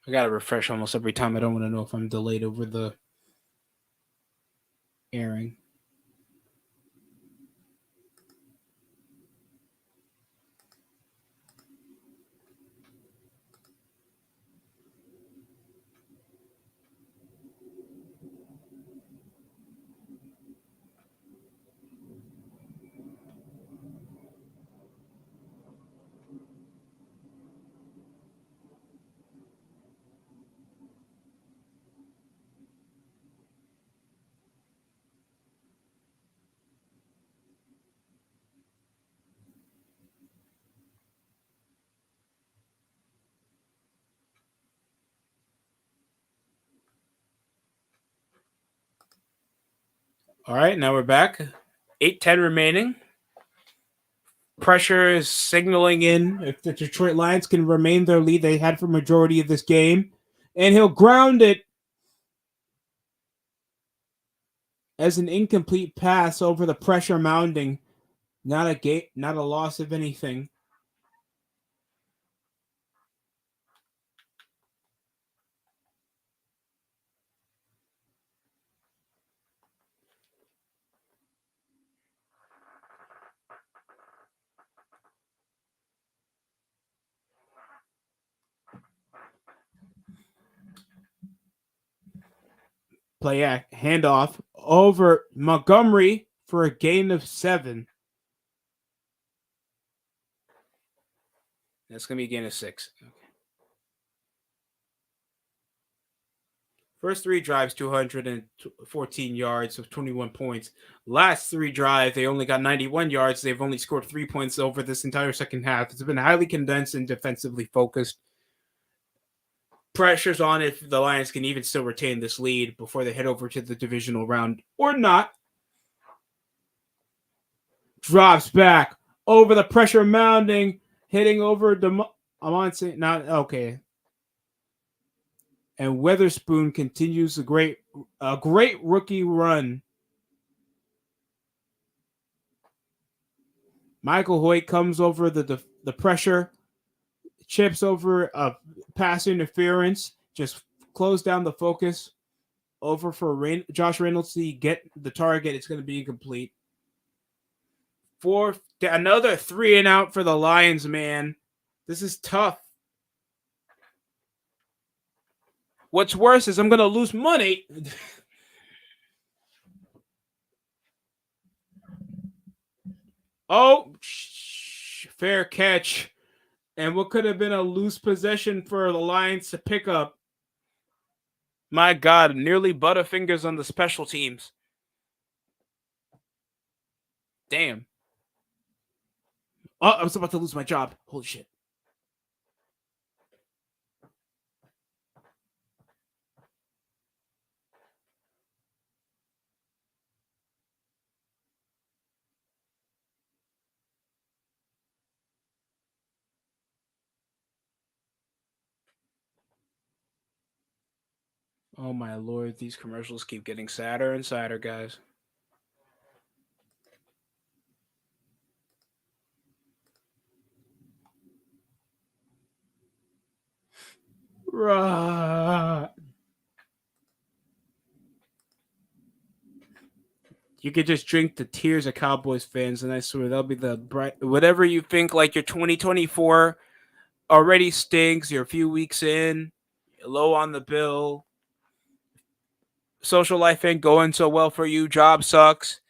I gotta refresh almost every time. I don't want to know if I'm delayed over the airing. All right, now we're back. 8:10 remaining. Pressure is signaling in if the Detroit Lions can remain their lead they had for majority of this game. And he'll ground it as an incomplete pass over the pressure mounting. Not a gate, not a loss of anything. Play act, handoff over Montgomery for a gain of 7. That's going to be a gain of 6. Okay. First 3 drives, 214 yards of 21 points. Last 3 drives, they only got 91 yards. They've only scored 3 points over this entire second half. It's been highly condensed and defensively focused. Pressure's on if the Lions can even still retain this lead before they head over to the divisional round or not. Drops back over the pressure mounting, hitting over Amon. Not okay. And Weatherspoon continues a great rookie run. Michael Hoyt comes over the pressure, chips over a pass interference, just close down the focus. Over for Josh Reynolds to get the target. It's going to be incomplete. Another 3 and out for the Lions, man. This is tough. What's worse is I'm going to lose money. Oh, fair catch. And what could have been a loose possession for the Lions to pick up. My God, nearly butterfingers on the special teams. Damn. Oh, I was about to lose my job. Holy shit. Oh my Lord, these commercials keep getting sadder and sadder, guys. Rah. You could just drink the tears of Cowboys fans, and I swear that'll be the bright. Whatever you think, like your 2024 already stinks. You're a few weeks in, you're low on the bill. Social life ain't going so well for you. Job sucks.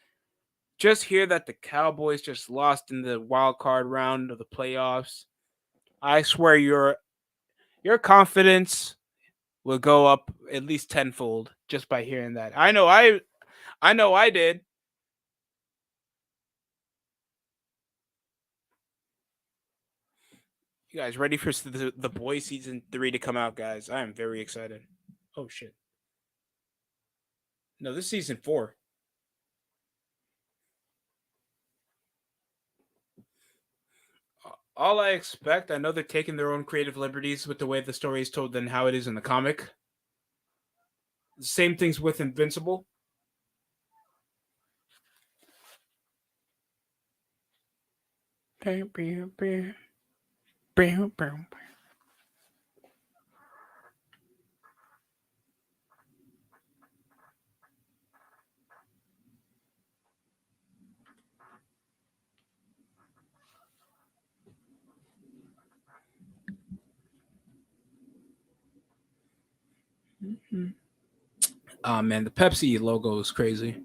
Just hear that the Cowboys just lost in the wild card round of the playoffs. I swear your confidence will go up at least tenfold just by hearing that. I know I did. You guys ready for the Boys season 3 to come out, guys? I am very excited. Oh shit. No, this is season 4. All I expect, I know they're taking their own creative liberties with the way the story is told than how it is in the comic. Same things with Invincible. Oh man, the Pepsi logo is crazy.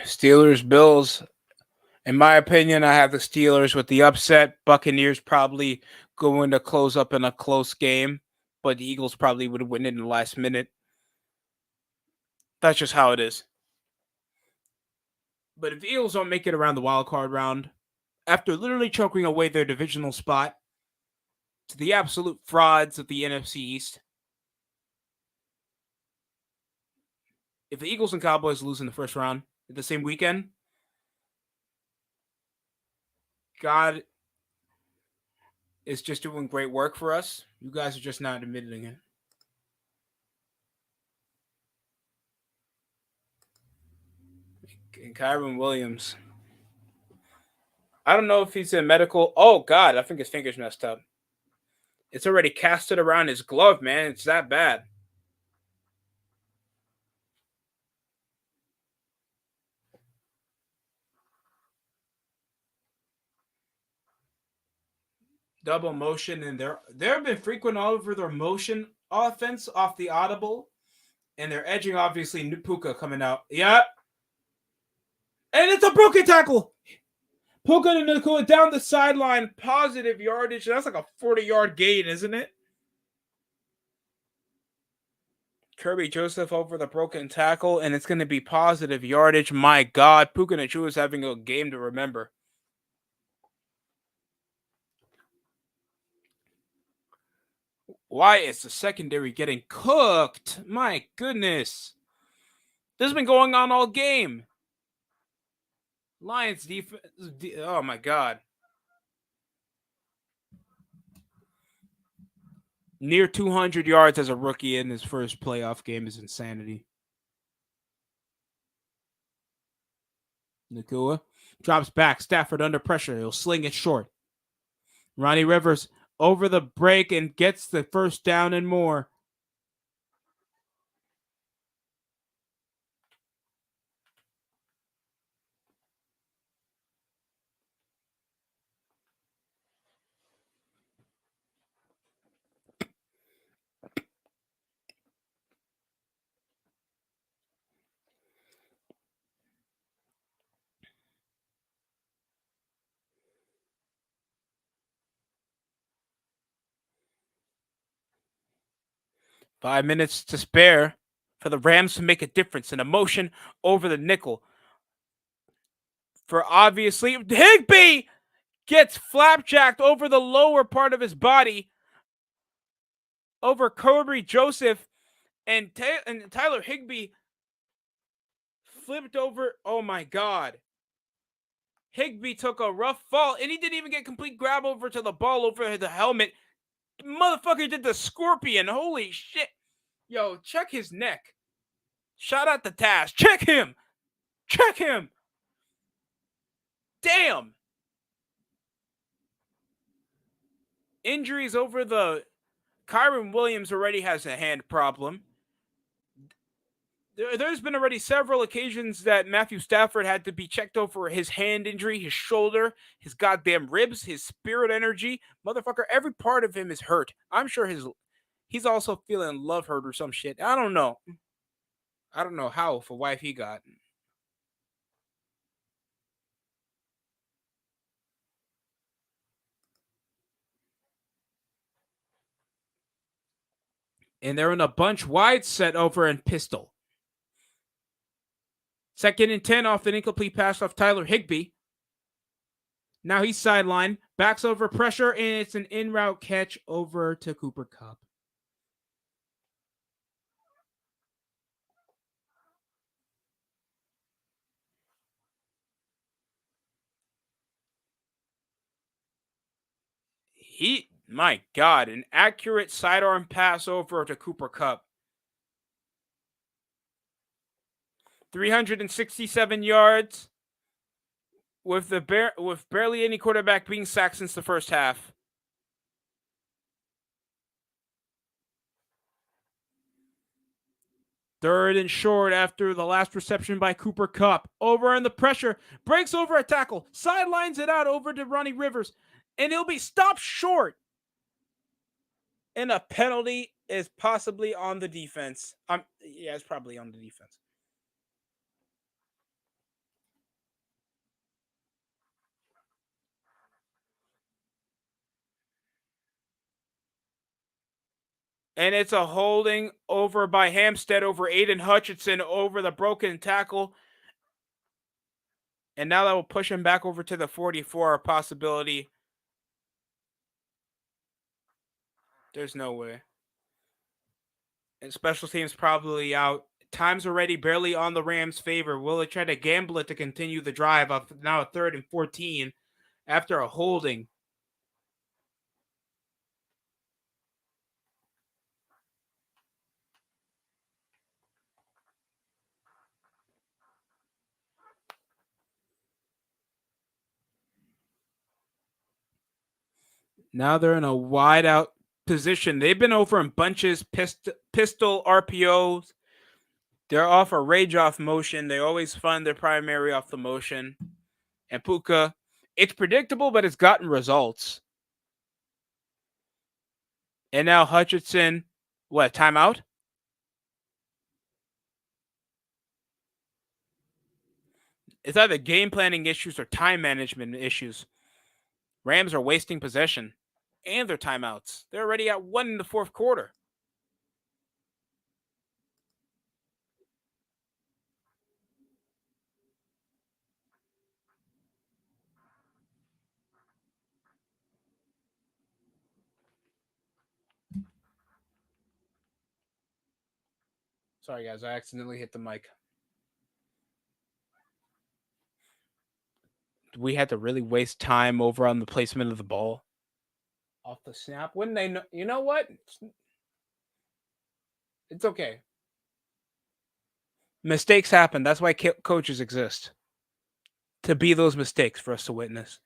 Steelers, Bills. In my opinion, I have the Steelers with the upset. Buccaneers probably going to close up in a close game, but the Eagles probably would win it in the last minute. That's just how it is. But if the Eagles don't make it around the wild card round, after literally choking away their divisional spot to the absolute frauds of the NFC East, if the Eagles and Cowboys lose in the first round the same weekend, God is just doing great work for us. You guys are just not admitting it. And Kyron Williams. I don't know if he's in medical. Oh, God, I think his finger's messed up. It's already casted around his glove, man. It's that bad. Double motion, and they've been frequent all over their motion offense off the audible, and they're edging obviously Puka coming out. Yeah, and it's a broken tackle. Puka and Nakua down the sideline, positive yardage. That's like a 40-yard gain, isn't it? Kirby Joseph over the broken tackle, and it's going to be positive yardage. My God, Puka Nakua is having a game to remember. Why is the secondary getting cooked? My goodness. This has been going on all game. Lions defense. Oh my God. Near 200 yards as a rookie in his first playoff game is insanity. Nakua drops back. Stafford under pressure. He'll sling it short. Ronnie Rivers over the break and gets the first down and more. Five minutes to spare for the Rams to make a difference in a motion over the nickel. For obviously, Higbee gets flapjacked over the lower part of his body over Kirby Joseph, and Tyler Higbee flipped over. Oh my God. Higbee took a rough fall, and he didn't even get complete grab over to the ball over the helmet. Motherfucker did the scorpion. Holy shit. Yo, check his neck. Shout out to Taz. Check him. Check him. Damn. Injuries over the... Kyron Williams already has a hand problem. There's been already several occasions that Matthew Stafford had to be checked over his hand injury, his shoulder, his goddamn ribs, his spirit energy. Motherfucker, every part of him is hurt. I'm sure he's also feeling love hurt or some shit. I don't know. I don't know how for wife he got. And they're in a bunch wide set over in pistol. 2nd and 10 off an incomplete pass off Tyler Higbee. Now he's sidelined, backs over pressure, and it's an in-route catch over to Cooper Kupp. My God, an accurate sidearm pass over to Cooper Kupp. 367 yards with barely any quarterback being sacked since the first half. Third and short after the last reception by Cooper Kupp. Over in the pressure, breaks over a tackle, sidelines it out over to Ronnie Rivers, and it'll be stopped short. And a penalty is possibly on the defense. Yeah, it's probably on the defense. And it's a holding over by Hampstead over Aiden Hutchinson over the broken tackle. And now that will push him back over to the 44, a possibility. There's no way. And special teams probably out. Time's already barely on the Rams' favor. Will they try to gamble it to continue the drive of now a 3rd and 14 after a holding? Now they're in a wide out position. They've been over in bunches, pistol RPOs. They're off a rage off motion. They always fund their primary off the motion. And Puka, it's predictable, but it's gotten results. And now Hutchinson, what, timeout? It's either game planning issues or time management issues. Rams are wasting possession and their timeouts. They're already at 1 in the 4th quarter. Sorry, guys, I accidentally hit the mic. We had to really waste time over on the placement of the ball off the snap. Wouldn't they know? You know what? It's okay. Mistakes happen. That's why coaches exist. To be those mistakes for us to witness.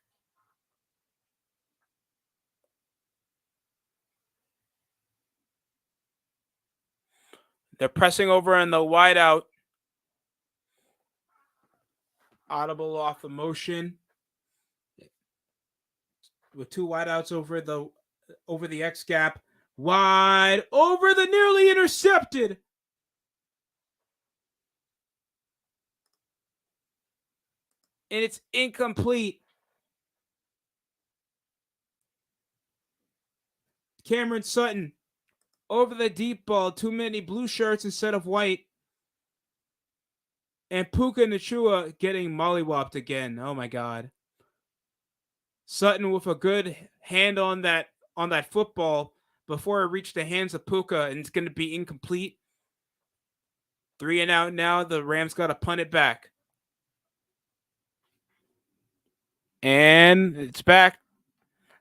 They're pressing over in the wideout. Audible off the motion. With 2 wideouts over the X gap. Wide over the nearly intercepted. And it's incomplete. Cameron Sutton over the deep ball. Too many blue shirts instead of white. And Puka Nacua getting mollywopped again. Oh my God. Sutton with a good hand on that football before it reached the hands of Puka, and it's going to be incomplete. 3 and out now. The Rams got to punt it back. And it's back.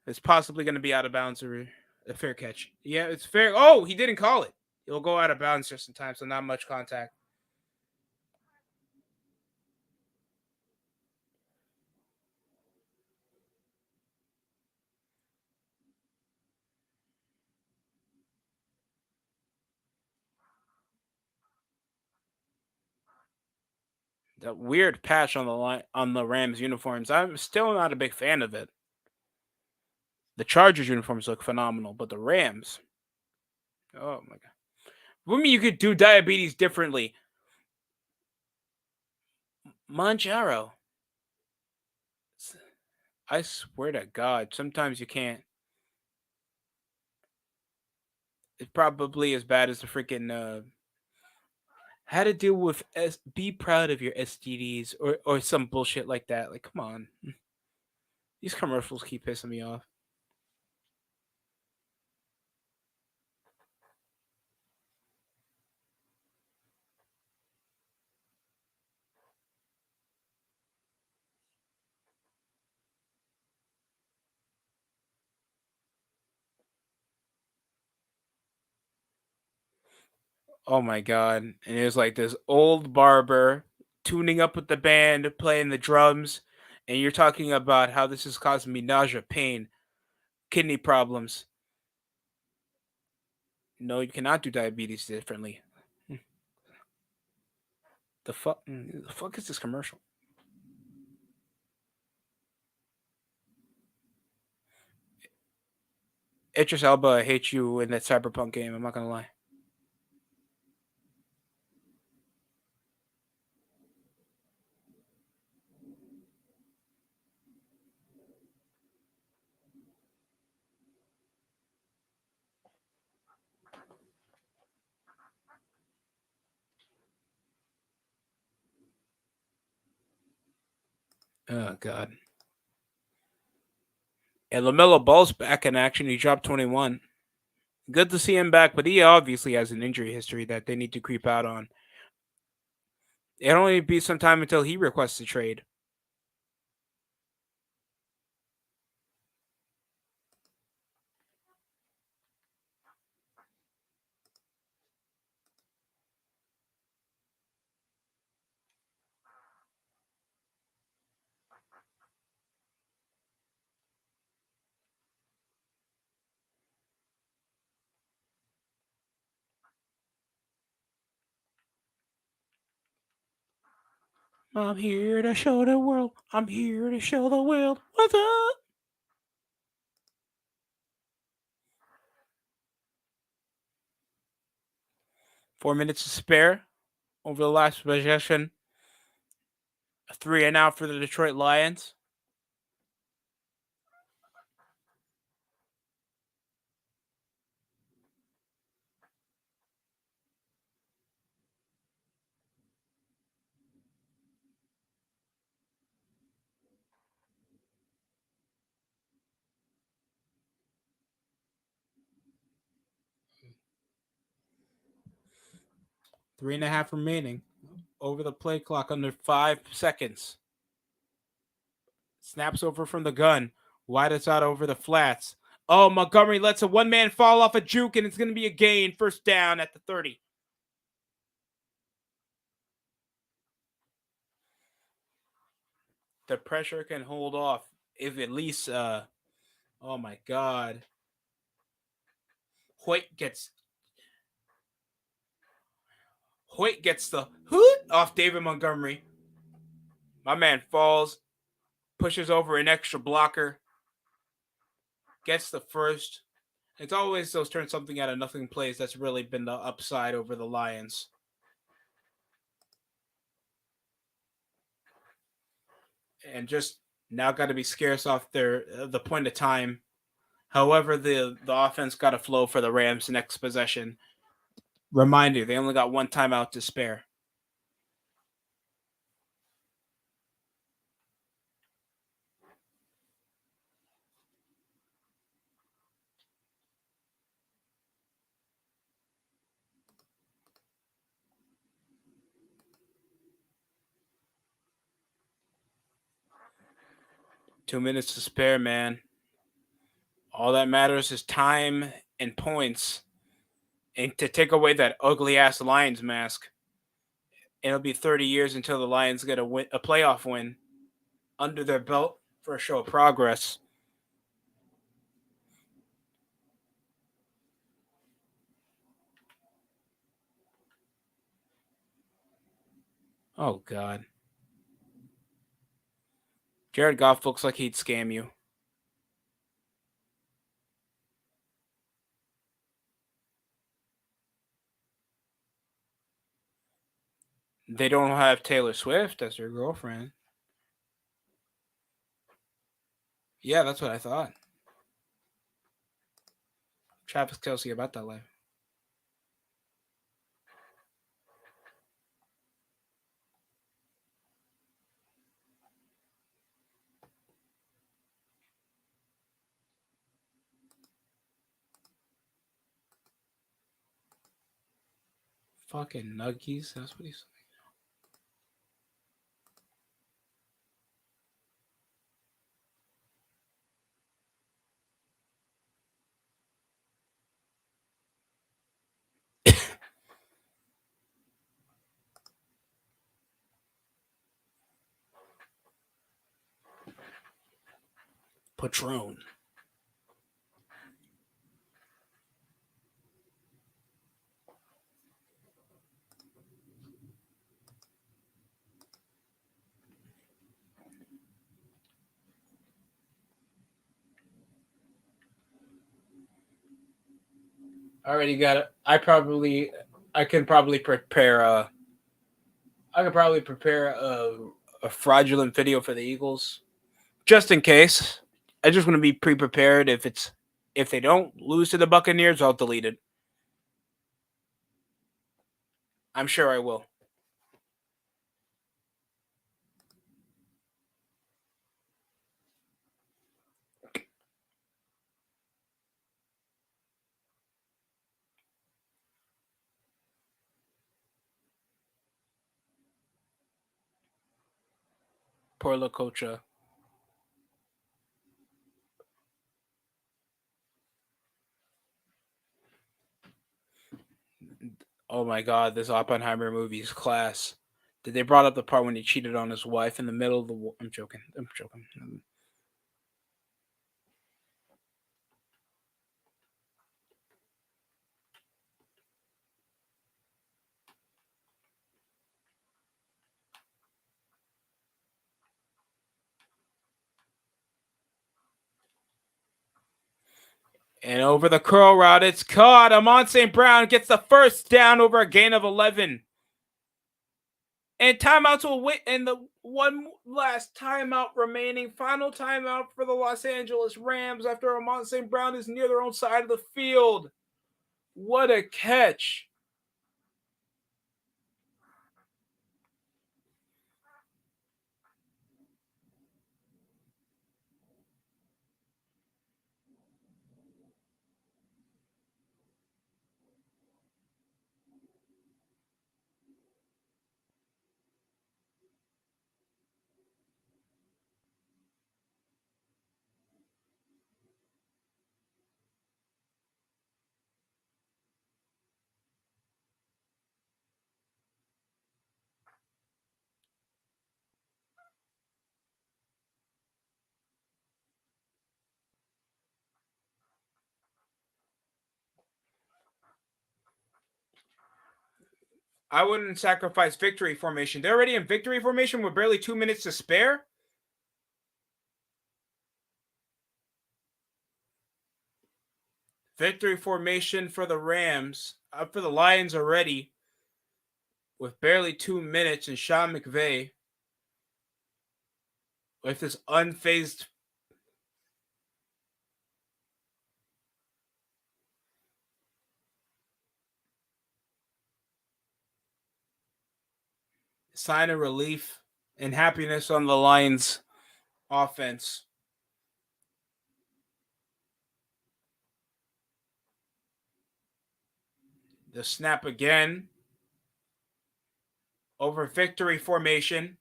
It's possibly going to be out of bounds or a fair catch. Yeah, it's fair. Oh, he didn't call it. It'll go out of bounds just in time, so not much contact. That weird patch on the line on the Rams uniforms. I'm still not a big fan of it. The Chargers uniforms look phenomenal, but the Rams. Oh my God. What do you mean you could do diabetes differently? Manjaro. I swear to God, sometimes you can't. It's probably as bad as the freaking how to deal with be proud of your STDs or some bullshit like that. Like, come on. These commercials keep pissing me off. Oh my God. And it was like this old barber tuning up with the band, playing the drums, and you're talking about how this is causing me nausea, pain, kidney problems. No, you cannot do diabetes differently. The fuck? The fuck is this commercial? Idris Elba hates you in that Cyberpunk game. I'm not gonna lie. Oh god. And LaMelo Ball's back in action. He dropped 21. Good to see him back, but he obviously has an injury history that they need to creep out on. It'll only be some time until he requests a trade. I'm here to show the world. I'm here to show the world. What's up? Four minutes to spare over the last possession. A 3-and-out for the Detroit Lions. Three and a half remaining. Over the play clock under 5 seconds. Snaps over from the gun. Wide it's out over the flats. Oh, Montgomery lets a one-man fall off a juke, and it's going to be a gain. First down at the 30. The pressure can hold off if at least, oh my God. Hoyt gets the hoot off David Montgomery. My man falls, pushes over an extra blocker, gets the first. It's always those turn something out of nothing plays that's really been the upside over the Lions. And just now got to be scarce off the point of time. However, the offense got to flow for the Rams next possession. Reminder, they only got one timeout to spare. Two minutes to spare, man. All that matters is time and points. And to take away that ugly ass Lions mask, it'll be 30 years until the Lions get a playoff win under their belt for a show of progress. Oh God. Jared Goff looks like he'd scam you. They don't have Taylor Swift as their girlfriend. Yeah, that's what I thought. Travis Kelce about that life. Fucking nuggies. That's what he's saying. Patron. I already got it. I can probably prepare a fraudulent video for the Eagles just in case. I just want to be pre-prepared. If they don't lose to the Buccaneers, I'll delete it. I'm sure I will. Poor Lacocha. Oh my god, this Oppenheimer movie is class. Did they brought up the part when he cheated on his wife in the middle of the war? I'm joking. I'm joking. And over the curl route, it's caught. Amon St. Brown gets the first down over a gain of 11. And timeouts will wait. And the one last timeout remaining. Final timeout for the Los Angeles Rams after Amon St. Brown is near their own side of the field. What a catch. I wouldn't sacrifice victory formation. They're already in victory formation with barely 2 minutes to spare. Victory formation for the Rams. Up for the Lions already with barely 2 minutes. And Sean McVay with this unfazed. Sign of relief and happiness on the Lions offense. The snap again. Over victory formation.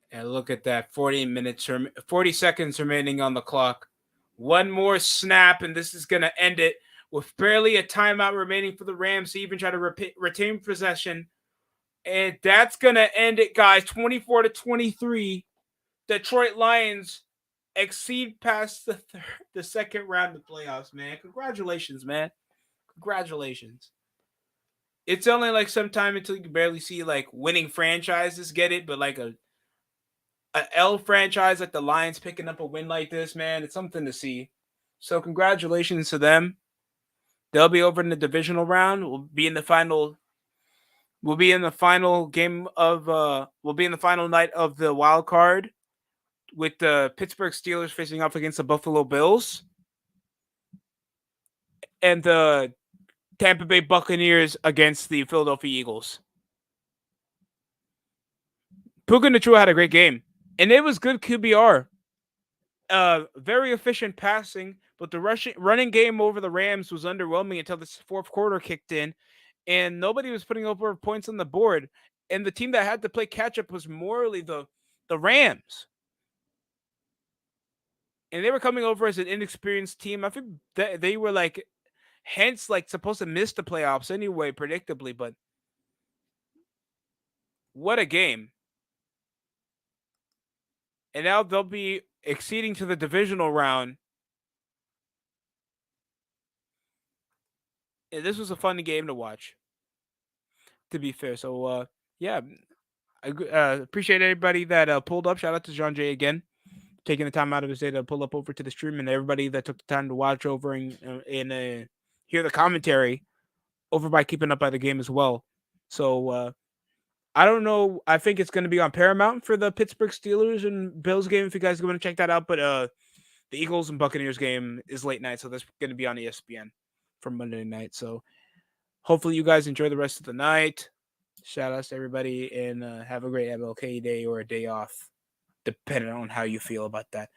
And look at that, 40 seconds remaining on the clock. One more snap, and this is going to end it with barely a timeout remaining for the Rams to even try to retain possession. And that's going to end it, guys. 24-23. Detroit Lions exceed past the second round of playoffs, man. Congratulations, man. Congratulations. It's only like sometime until you can barely see like winning franchises get it, but like a L franchise like the Lions picking up a win like this, man, it's something to see. So congratulations to them. They'll be over in the divisional round. We'll be in the final game of we'll be in the final night of the wild card with the Pittsburgh Steelers facing off against the Buffalo Bills and the Tampa Bay Buccaneers against the Philadelphia Eagles. Puka Nacua had a great game, and it was good QBR. Very efficient passing, but the running game over the Rams was underwhelming until this fourth quarter kicked in, and nobody was putting over points on the board. And the team that had to play catch up was morally the Rams. And they were coming over as an inexperienced team. I think that they were like, hence, like supposed to miss the playoffs anyway, predictably. But what a game! And now they'll be exceeding to the divisional round. And this was a fun game to watch, to be fair. So, yeah, I appreciate everybody that pulled up. Shout out to John Jay again, taking the time out of his day to pull up over to the stream, and everybody that took the time to watch over and hear the commentary over by keeping up by the game as well. So, I don't know. I think it's going to be on Paramount for the Pittsburgh Steelers and Bills game if you guys want to check that out. But the Eagles and Buccaneers game is late night, so that's going to be on ESPN for Monday night. So hopefully you guys enjoy the rest of the night. Shout outs to everybody and have a great MLK day or a day off, depending on how you feel about that.